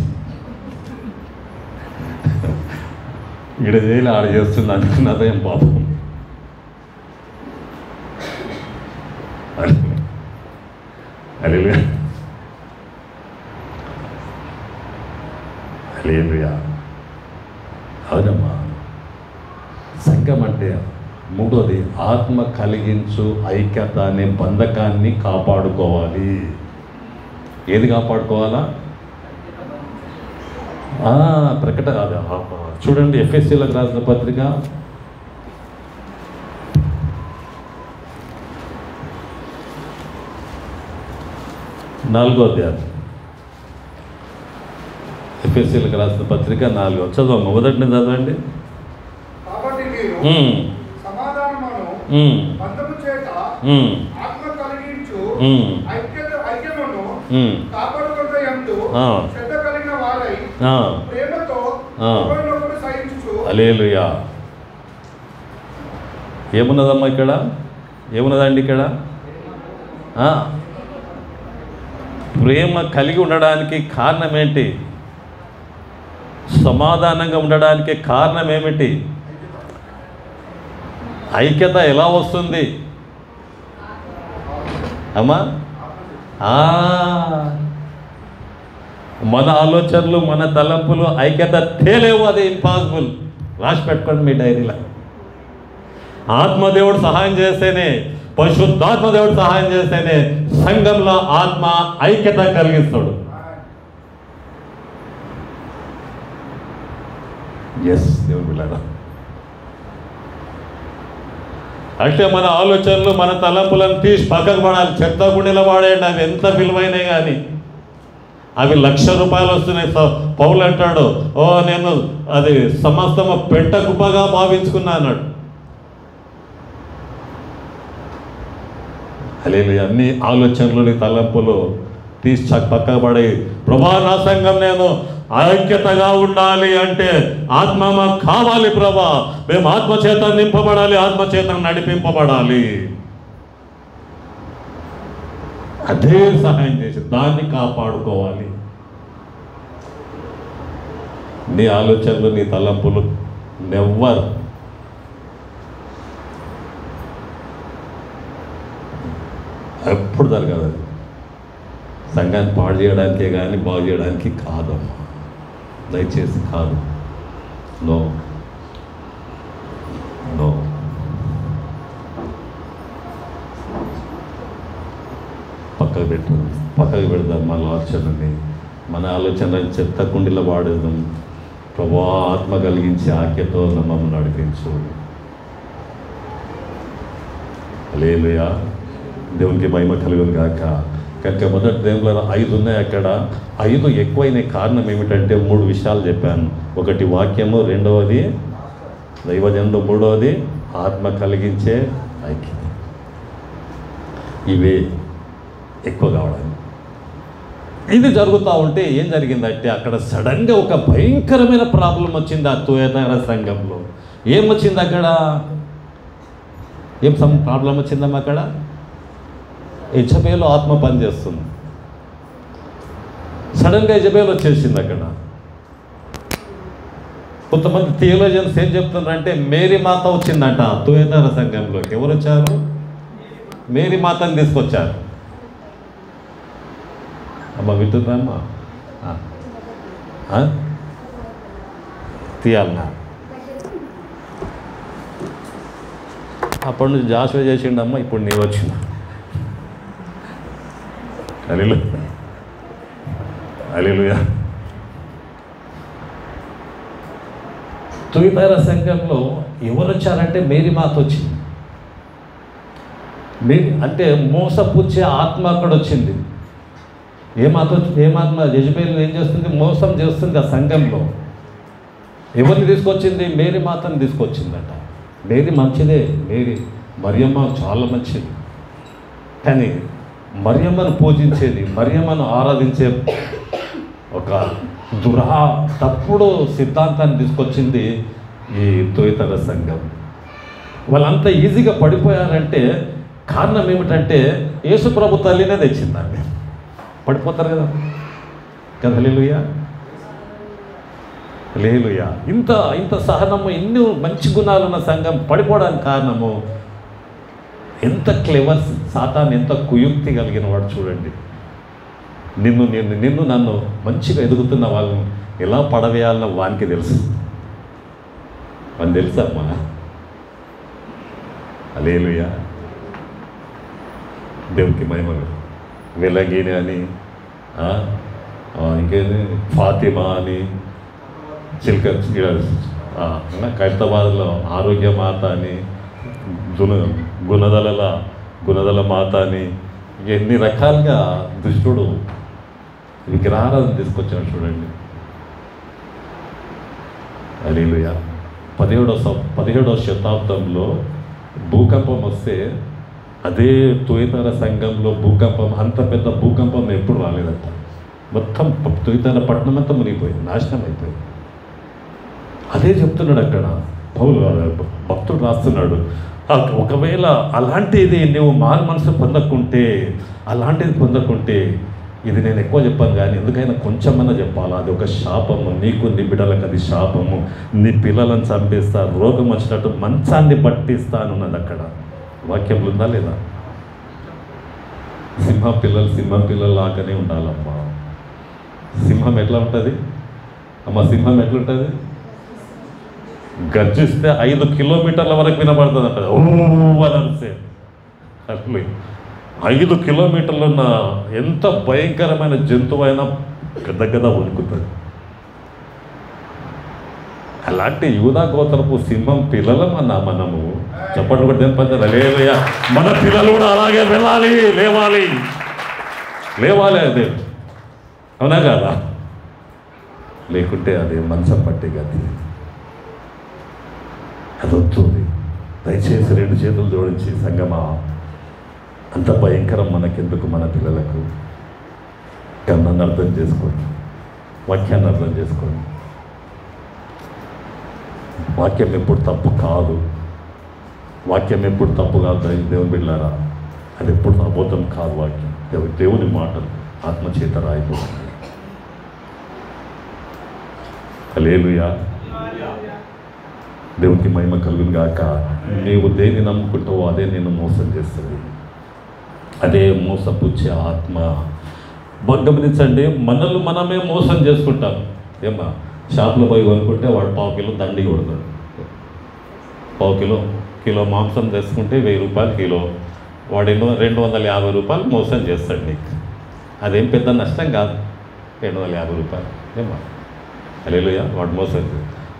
ఇక్కడ చేయలే ఆడ చేస్తుంది అనుకున్నదేం పాపం. హల్లెలూయా హల్లెలూయా. అవునమ్మా, సంఘం అంటే మూడోది ఆత్మ కలిగించు ఐక్యత అనే బంధకాన్ని కాపాడుకోవాలి. ఏది కాపాడుకోవాలా? చూడండి, ఎఫ్ఎస్సీలకు రాసిన పత్రిక 4వ అధ్యాయం. ఎఫ్ఎస్సీలకు రాసిన పత్రిక 4. చదవండి, మొదటిని చదవండి. కాబట్టి మీరు సమాధానమును బంధము చేత ఆత్మ కలిగించు ఐక్యమును కాపాడుకొనుటయందు శ్రద్ధ కలిగిన వారై ప్రేమతో ఒకరినొకరు సహించుచు. హల్లెలూయా. ఏమున్నదమ్మా ఇక్కడ? ఏమున్నదండి ఇక్కడ? ప్రేమ కలిగి ఉండడానికి కారణం ఏంటి? సమాధానంగా ఉండడానికి కారణం ఏమిటి? ఐక్యత ఎలా వస్తుంది అమ్మా? మన ఆలోచనలు, మన తలంపులు ఐక్యత తేలేవు, అది ఇంపాసిబుల్. రాసి పెట్టుకోండి మీ డైరీలో. ఆత్మదేవుడు సహాయం చేస్తేనే, పరిశుద్ధాత్మదేవుడు సహాయం చేస్తేనే సంఘంలో ఆత్మ ఐక్యత కలిగిస్తాడు. ఎస్ దేవుడు పిల్లరా. అంటే మన ఆలోచనలు, మన తలంపులను తీసి పక్కకు పడాలి, చెత్త గుండెలో వాడేయండి. అవి ఎంత విలువైనవి కానీ అవి ₹1,00,000 వస్తున్నాయి. పౌలు అంటాడు, నేను అది సమస్తము పెంట కుప్పగా భావించుకున్నా అన్నాడు. హల్లెలూయా. అన్ని ఆలోచనలు, తలంపులు తీసి పక్కకు పడి, ప్రభా నా సంఘం నేను ఐక్యతగా ఉండాలి అంటే ఆత్మ మాకు కావాలి ప్రభా, మేము ఆత్మచేత నింపబడాలి, ఆత్మచేత నడిపింపబడాలి. అదే సహాయం చేసి దాన్ని కాపాడుకోవాలి. నీ ఆలోచనలు, నీ తలంపులు నెవ్వర్ ఎప్పుడు జరగదు. అది సంఘాన్ని పాడు చేయడానికే కానీ బాగు చేయడానికి కాదమ్మా. దయచేసి కాదు. No no. పక్కకు పెడదాం మన ఆలోచనని. మన ఆలోచన చెత్త కుండీలో వాడేద్దాం. ప్రభువా, ఆత్మ కలిగించి ఆజ్ఞతో మమ్మల్ని నడిపించు. హల్లెలూయా. దేవునికి మహిమ కలుగును గాక. కనుక మొదటి దేవుళ్ళ 5 ఉన్నాయి అక్కడ. 5 ఎక్కువైన కారణం ఏమిటంటే 3 విషయాలు చెప్పాను. ఒకటి వాక్యము, రెండవది దైవజనుడు, మూడవది ఆత్మ కలిగించే ఐక్యత. ఇవే ఎక్కువ కావడానికి. ఇది జరుగుతూ ఉంటే ఏం జరిగిందంటే అక్కడ సడన్గా ఒక భయంకరమైన ప్రాబ్లం వచ్చింది ఆ తుయతైర సంఘంలో. ఏం వచ్చింది అక్కడ? ఏం ప్రాబ్లం వచ్చిందమ్మా అక్కడ? యెజబేలు ఆత్మ పనిచేస్తుంది. సడన్గా యెజబేలు వచ్చేసింది అక్కడ. కొంతమంది థియోలాజియన్స్ ఏం చెప్తున్నారంటే మేరీ మాత వచ్చిందంట తుయతైర సంఘంలోకి. ఎవరు వచ్చారు? మేరీ మాతని తీసుకొచ్చారు. అమ్మ వింటుందమ్మా? తీయాలన్నా? అప్పటి నుంచి జాషువా చేసిండమ్మా, ఇప్పుడు నీ వచ్చింది. హల్లెలూయా. తుయతైర సంఘంలో ఎవరు వచ్చారంటే మేరీ మాత వచ్చింది. అంటే మోసపుచ్చే ఆత్మ అక్కడ వచ్చింది. ఏమాత్మ యెజబేలు ఏం చేస్తుంది? మోసం చేస్తుంది ఆ సంఘంలో. ఎవరిని తీసుకొచ్చింది? మేరీ మాతను తీసుకొచ్చిందట. మేరీ మంచిదే, మరియమ్మ చాలా మంచిది. కానీ మరియమ్మను పూజించేది, మరియమ్మను ఆరాధించే ఒక తప్పుడు సిద్ధాంతాన్ని తీసుకొచ్చింది ఈ తుయతైర సంఘం. వాళ్ళంతా ఈజీగా పడిపోయారంటే కారణం ఏమిటంటే యేసు ప్రభు తల్లినే తెచ్చిందండి. పడిపోతారు కదా. హల్లెలూయా. హల్లెలూయా. ఇంత సహనము, ఇన్ని మంచి గుణాలున్న సంఘం పడిపోవడానికి కారణము ఎంత క్లెవర్ సాతాను, ఎంత కుయుక్తి కలిగిన వాడు చూడండి. నిన్ను నన్ను మంచిగా ఎదుగుతున్న వాళ్ళని ఎలా పడవేయాలన్న వానికి తెలుసు. అని తెలుసమ్మా. హల్లెలూయా. దేవునికి మహిమ. వెలగిని అని, ఇంకేంది ఫాతిమా అని, ఖైరతాబాద్లో ఆరోగ్య మాత అని, గుణదల మాత అని, ఎన్ని రకాలుగా దుష్టుడు విగ్రహాలను తీసుకొచ్చాడు చూడండి. హల్లెలూయా. 17వ శతాబ్దంలో భూకంపం వస్తే అదే తుయతైర సంఘంలో భూకంపం, అంత పెద్ద భూకంపం ఎప్పుడు రాలేదట. మొత్తం తుయతైర పట్టణం అంతా మునిగిపోయింది, నాశనం అయిపోయింది. అదే చెప్తున్నాడు అక్కడ పౌలు భక్తుడు రాస్తున్నాడు. ఒకవేళ అలాంటిది నువ్వు మారు మనసు పొందకుంటే ఇది నేను ఎక్కువ చెప్పాను కానీ ఎందుకైనా కొంచెమన్నా చెప్పాలా. అది ఒక శాపము, నీకు నీ బిడ్డలకు అది శాపము. నీ పిల్లలను చంపేస్తా, రోగం వచ్చినట్టు మంచాన్ని పట్టిస్తానున్నది అక్కడ. వాక్యంలో ఉందా లేదా? సింహం పిల్లలు లాగానే ఉండాలమ్మా. సింహం ఎట్లా ఉంటుంది అమ్మ? సింహం ఎట్లుంటుంది? గర్జిస్తే 5 కిలోమీటర్ల వరకు వినపడుతుంది అంట. ఓవరన్సే అట్లే 5 కిలోమీటర్లున్న ఎంత భయంకరమైన జంతువైనా గద వణుకుతుంది. అలాంటి యూదా గోత్రపు సింహం పిల్లలమన్నా మనము చెప్పండి కూడా పద్ధతి లేవయ్యా. మన పిల్లలు కూడా అలాగే లేవాలి అదే, అవునా కదా? లేకుంటే అదే మంచం పట్టే గది. అది వస్తుంది. దయచేసి 2 చేతులు జోడించి సంగమా, అంత భయంకరం మనకెందుకు మన పిల్లలకు? కన్నాన్ని అర్థం చేసుకోండి, వాక్యాన్ని అర్థం చేసుకోండి. వాక్యం ఎప్పుడు తప్పు కాదు. దేవుని బిడ్డలారా, అది ఎప్పుడు అబద్ధం కాదు. వాక్యం దేవుని మాటలు ఆత్మచేత రాయిపోతుంది. హల్లెలూయా. దేవునికి మహిమ కలుగును గాక. నీవు దేన్ని నమ్ముకుంటావో అదే నేను మోసం చేస్తుంది. అదే మోసపుచ్చే ఆత్మ. గమనించండి, మనల్ని మనమే మోసం చేసుకుంటాం. ఏమా షాప్లో పోయి కొనుక్కుంటే వాడు పావు కిలో దండి కొడతాడు. పావు కిలో మాంసం తెచ్చుకుంటే 1000 రూపాయలు కిలో, వాడేమో 250 రూపాయలు మోసం చేస్తాడు నీకు. అదేం పెద్ద నష్టం కాదు, 250 రూపాయలు. ఏమా హల్లెలూయా, వాడు మోసం.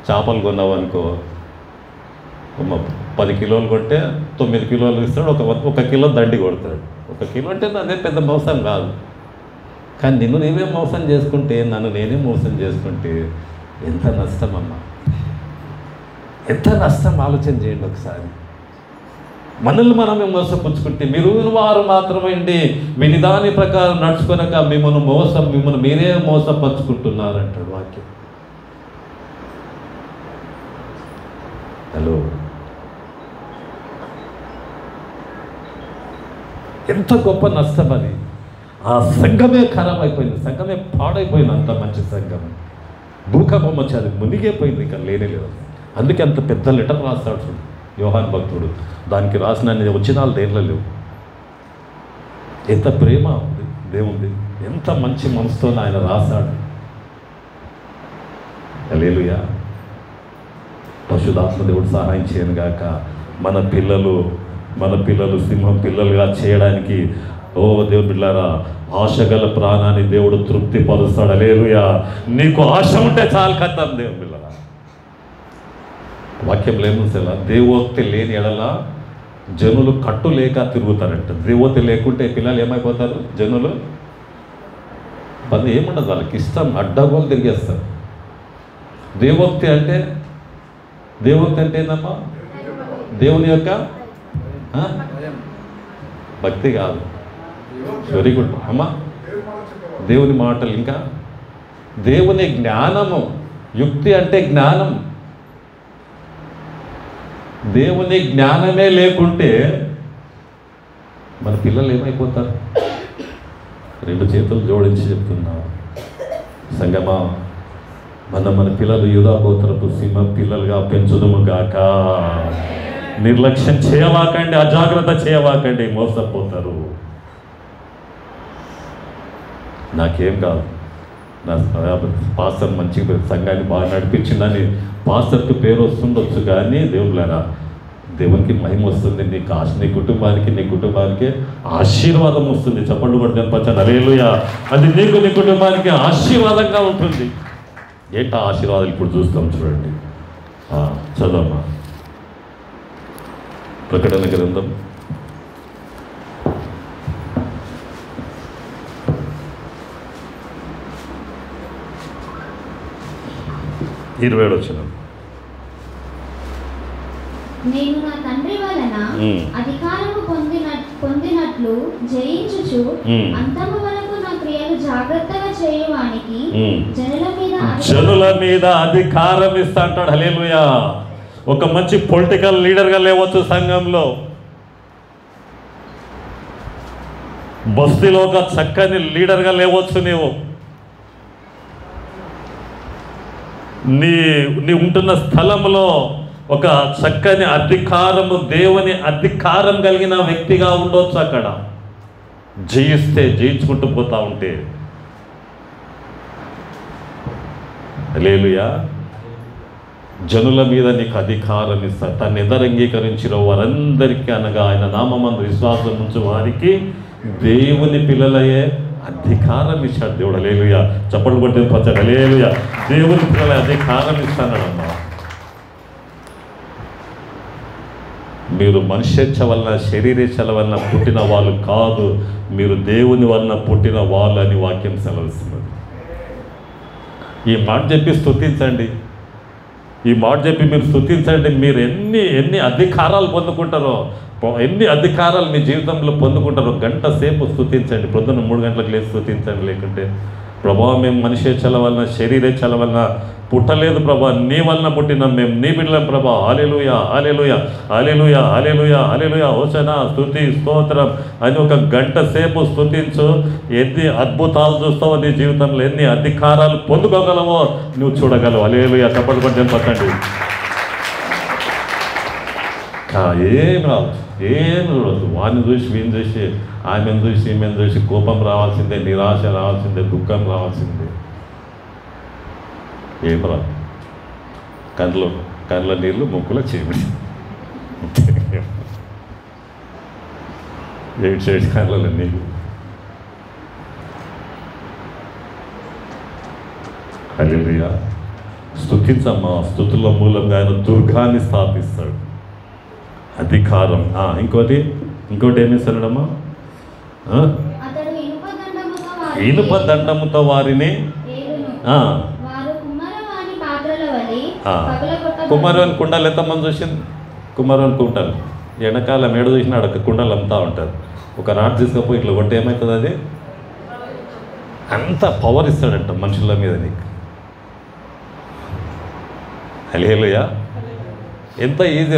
చేపలు కొన్నావు అనుకో, 10 కిలోలు కొంటే 9 కిలోలు ఇస్తాడు, ఒక కిలో దండి కొడతాడు. 1 కిలో అంటే అదే పెద్ద మోసం కాదు. కానీ నిన్ను నేనే మోసం చేసుకుంటే, నన్ను నేనే మోసం చేసుకుంటే ఎంత నష్టం అమ్మా, ఎంత నష్టం ఆలోచన చేయండి ఒకసారి. మనల్ని మనమే మోసపుచ్చుకుంటే, మీరు వారు మాత్రమేంటి విని దాని ప్రకారం నడుచుకొనక మిమ్మల్ని మీరే మోసపరుచుకుంటున్నారంటాడు వాక్యం. హలో, ఎంత గొప్ప నష్టం అది. ఆ సంఘమే ఖరాబ్ అయిపోయింది, సంఘమే పాడైపోయింది. అంత మంచి సంఘం భూకంపం వచ్చి అది మునిగిపోయింది, ఇంకా లేనేలేదు. అందుకే అంత పెద్ద లెటర్ రాస్తాడు యోహాన్ భక్తుడు. దానికి రాసిన వచనాలు దేంట్లో లేవు. ఎంత ప్రేమ ఉంది దేవుంది, ఎంత మంచి మనసుతో ఆయన రాశాడు. హల్లెలూయా. పరిశుద్ధాత్మ దేవుడు సహాయం చేయను గాక. మన పిల్లలు సింహం పిల్లలుగా చేయడానికి, ఓ దేవుని బిడ్డలారా, ఆశగల ప్రాణాన్ని దేవుడు తృప్తిపరుస్తాడు. హల్లెలూయా. నీకు ఆశ ఉంటే చాలు కథం దేవుని బిడ్డలారా. వాక్యంలో ఏముంది, దేవోక్తి లేని ఎడల జనులు కట్టు లేక తిరుగుతారంట. దేవోక్తి లేకుంటే పిల్లలు ఏమైపోతారు, జనులు ఏముండదు, వాళ్ళకి ఇష్టం అడ్డగోలు తిరిగేస్తారు. దేవోక్తి అంటే ఏందమ్మా, దేవుని యొక్క భక్తి కాదు. వెరీ గుడ్ అమ్మా. దేవుని మాటలు, ఇంకా దేవుని జ్ఞానము. యుక్తి అంటే జ్ఞానం. దేవుని జ్ఞానమే లేకుంటే మన పిల్లలు ఏమైపోతారు? 2 చేతులు జోడించి చెప్తున్నా సంగమా, మన పిల్లలు యూదా గోత్రపు సింహ పిల్లలుగా పెంచుదుము గాక. నిర్లక్ష్యం చేయవాకండి, అజాగ్రత్త చేయవాకండి, మోసపోతారు. నాకేం కాదు, నా పాస్టర్ మంచిగా సంఘాన్ని బాగా నడిపించిందని పాస్టర్కి పేరు వస్తుండొచ్చు, కానీ దేవునికి మహిమ వస్తుంది. నీ కుటుంబానికి ఆశీర్వాదం వస్తుంది. చప్పట్లు కొట్టి పంచండి హల్లెలూయా. అది నీ కుటుంబానికి ఆశీర్వాదంగా ఉంటుంది. ఏంటా ఆశీర్వాదాలు ఇప్పుడు చూస్తాం చూడండి. చదవమ్మా, ప్రకటన గ్రంథం 27 వచనం. నేను నా తండ్రి వలన అధికారము పొందినట్లు జయించుచు అంతము వరకు నా క్రియలు జాగ్రత్తగా చేయువానికి జనుల మీద అధికారం ఇస్తా అంటాడు. హల్లెలూయా. ఒక మంచి పొలిటికల్ లీడర్గా లేవచ్చు సంఘంలో, బస్తీలో ఒక చక్కని లీడర్గా లేవచ్చు. నీ ఉంటున్న స్థలంలో ఒక చక్కని అధికారము, దేవుని అధికారం కలిగిన వ్యక్తిగా ఉండొచ్చు. అక్కడ జయించుకుంటూ పోతా ఉంటే హల్లెలూయా. జనుల మీద నీకు అధికారం ఇస్తాడు. తను ఎదరు అంగీకరించిన వారందరికీ, అనగా ఆయన నామమందు విశ్వాసం ఉంచు వారికి దేవుని పిల్లలయ్యే అధికారం ఇచ్చాడు దేవుడు. హల్లెలూయా. చప్పట్లు కొట్టి పంచాడు. హల్లెలూయా. దేవుని పిల్లల అధికారం ఇస్తానమ్మా. మీరు మనుష్యేచ్ఛ వలన, శరీరేచ్ఛల వలన పుట్టిన వాళ్ళు కాదు, మీరు దేవుని వలన పుట్టిన వాళ్ళు అని వాక్యం సెలవిస్తున్నది. ఈ మాట చెప్పి స్తుతించండి. ఈ మాట చెప్పి మీరు స్తుతించండి. మీరు ఎన్ని అధికారాలు పొందుకుంటారో, ఎన్ని అధికారాలు మీ జీవితంలో పొందుకుంటారో, గంట సేపు స్తుతించండి. పొద్దున్న 3 గంటలకు లేచి స్తుతించండి. లేకుంటే ప్రభా, మేము మనిషేచ్ఛల వలన, శరీరేచ్ఛల వలన పుట్టలేదు ప్రభా, నీ వలన పుట్టినాం, మేము నీ బిడ్డలం ప్రభా. హల్లెలూయా, హల్లెలూయా, హల్లెలూయా, హల్లెలూయా, హల్లెలూయా, హోసనా, స్తుతి, స్తోత్రం అని ఒక గంట సేపు స్తుతించు. ఎన్ని అద్భుతాలు చూస్తావో నీ జీవితంలో, ఎన్ని అధికారాలు పొందుకోగలవో నువ్వు చూడగలవు. హల్లెలూయా. చప్పట్లు కొట్టి పట్టండి. ఏం రావచ్చు, ఏం చూడవచ్చు. వాడిని చూసి వీని చూసి ఆమెను చూసి ఈమెను చూసి కోపం రావాల్సిందే, నిరాశ రావాల్సిందే, దుఃఖం రావాల్సిందే. ఏం రాదు. కళ్ళ నీళ్ళు ముక్కులో చీమిడి, ఏడు సైడ్ కళ్ళ నీళ్ళు. హల్లెలూయా. స్తుతించమ్మా. స్తుతుల మూలంగా ఆయన దుర్గాన్ని స్థాపిస్తాడు. అధికారం. ఇంకోటి ఏమి ఇస్తాడమ్మా? ఇనుప దండముతో వారిని కుమారుని కుండలు ఎంతమంది చూసింది? కుమారుని కుండలు ఎండాకాలం ఏడు చూసినా అక్కడ కుండలు అమ్ముతూ ఉంటారు. ఒక రాడ్ తీసుకపోయి ఇట్లా కొట్టి ఏమవుతుంది? అది అంత పవర్ ఇస్తాడంట మనుషుల మీద నీకు. హల్లెలూయా. ఎంత ఈజీ.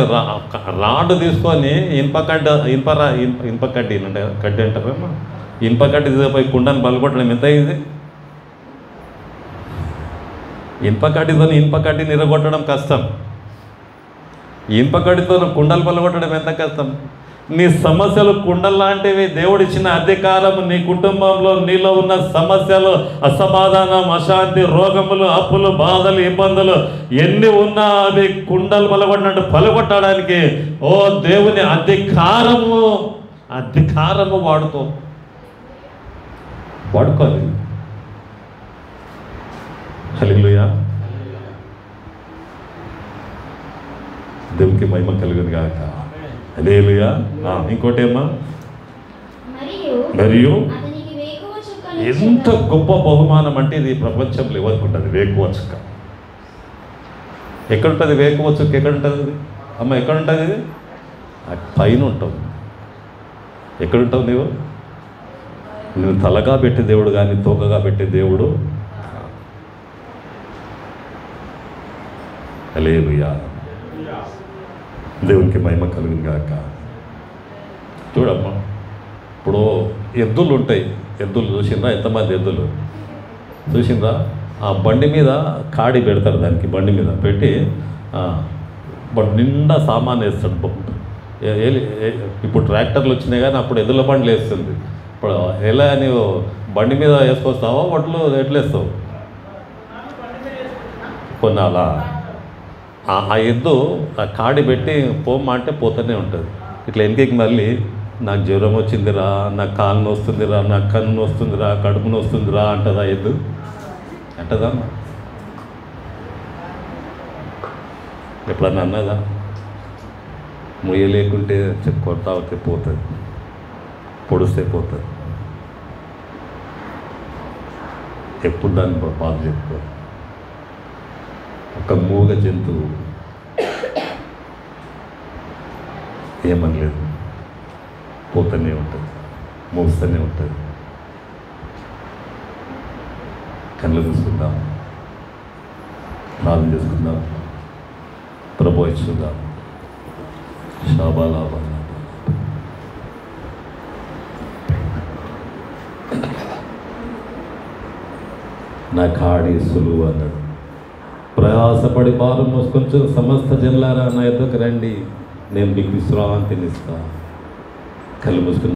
రాడ్ తీసుకొని ఇనుప కడ్డీ అంటారేమో, ఇనుప కడ్డీ తీసుకుపోయి కుండని బలగొట్టడం ఎంత ఈజీ. ఇనుప కడ్డీని నిరగొట్టడం కష్టం. ఇనుప కడ్డీతో కుండలు బలగొట్టడం ఎంత కష్టం. నీ సమస్యలు కుండల్లాంటివి. దేవుడిచ్చిన అధికారం నీ కుటుంబంలో నీలో ఉన్న సమస్యలు, అసమాధానం, అశాంతి, రోగములు, అప్పులు, బాధలు, ఇబ్బందులు ఎన్ని ఉన్నా అవి కుండలు పలగొట్టినట్టు పలగొట్టడానికి దేవుని అధికారము వాడుకోవాలి. హల్లెలూయా. దేవునికి మహిమ కలుగును గాక. హల్లెలూయా. ఇంకోటేమ్మా? మరియు ఎంత గొప్ప బహుమానం అంటే ఇది ప్రపంచంలో ఎవరికి ఉంటుంది? వేకువ చుక్క. ఎక్కడుంటుంది వేకువ చుక్క? ఎక్కడుంటుంది అది? అమ్మ ఎక్కడుంటుంది ఇది? పైన ఉంటుంది. ఎక్కడుంటావు నువ్వు తలగా పెట్టే దేవుడు కానీ తోకగా పెట్టే దేవుడు. హల్లెలూయా. దేవునికి మహిమ కలుగును గాక. చూడమ్మా, ఇప్పుడు ఎద్దులు ఉంటాయి. ఎద్దులు చూసిందా? ఎంతమంది ఎద్దులు చూసిందా? ఆ బండి మీద కాడి పెడతారు. దానికి బండి మీద పెట్టి నిండా సామాన్ వేస్తాడు. ఇప్పుడు ట్రాక్టర్లు వచ్చినాయి కానీ అప్పుడు ఎద్దుల బండ్లు వేస్తుంది. ఇప్పుడు ఎలా నీవు బండి మీద వేసుకొస్తావో వడ్లు ఎట్లా వేస్తావు? కొన్నాళ్ళ ఆ ఎద్దు ఆ కాడి పెట్టి పోమ్మంటే పోతూనే ఉంటుంది. ఇట్లా వెనకకి మళ్ళీ నాకు జ్వరం వచ్చిందిరా, నాకు కాలు నొస్తుందిరా, నాకు కన్ను నొస్తుందిరా, కడుపు నొస్తుందిరా అంటదా ఎద్దు? అంటదా? ఎప్పుడన్నా అన్నదా? ముయ్య లేకుంటే కొడతా అవుతే పోతుంది, పొడిస్తే పోతుంది. ఎప్పుడు దాన్ని బాధ చెప్పుకో. ఒక మూగ జంతువు ఏమనలేదు, పోతూనే ఉంటుంది, మోస్తూనే ఉంటుంది. కళ్ళు చూసుకుందాం, ప్రార్థన చేసుకుందాం, ప్రభు ఇచ్చుకుందాం. శాబాలాబా. నా కాడి సులువు అన్నాడు. ప్రయాసపడి భారం మోసుకొంచు సమస్త జనులారా నా యొద్దకు రండి, నేను మీకు విశ్రాంతినిస్తా. కళ్ళు మూసుకుని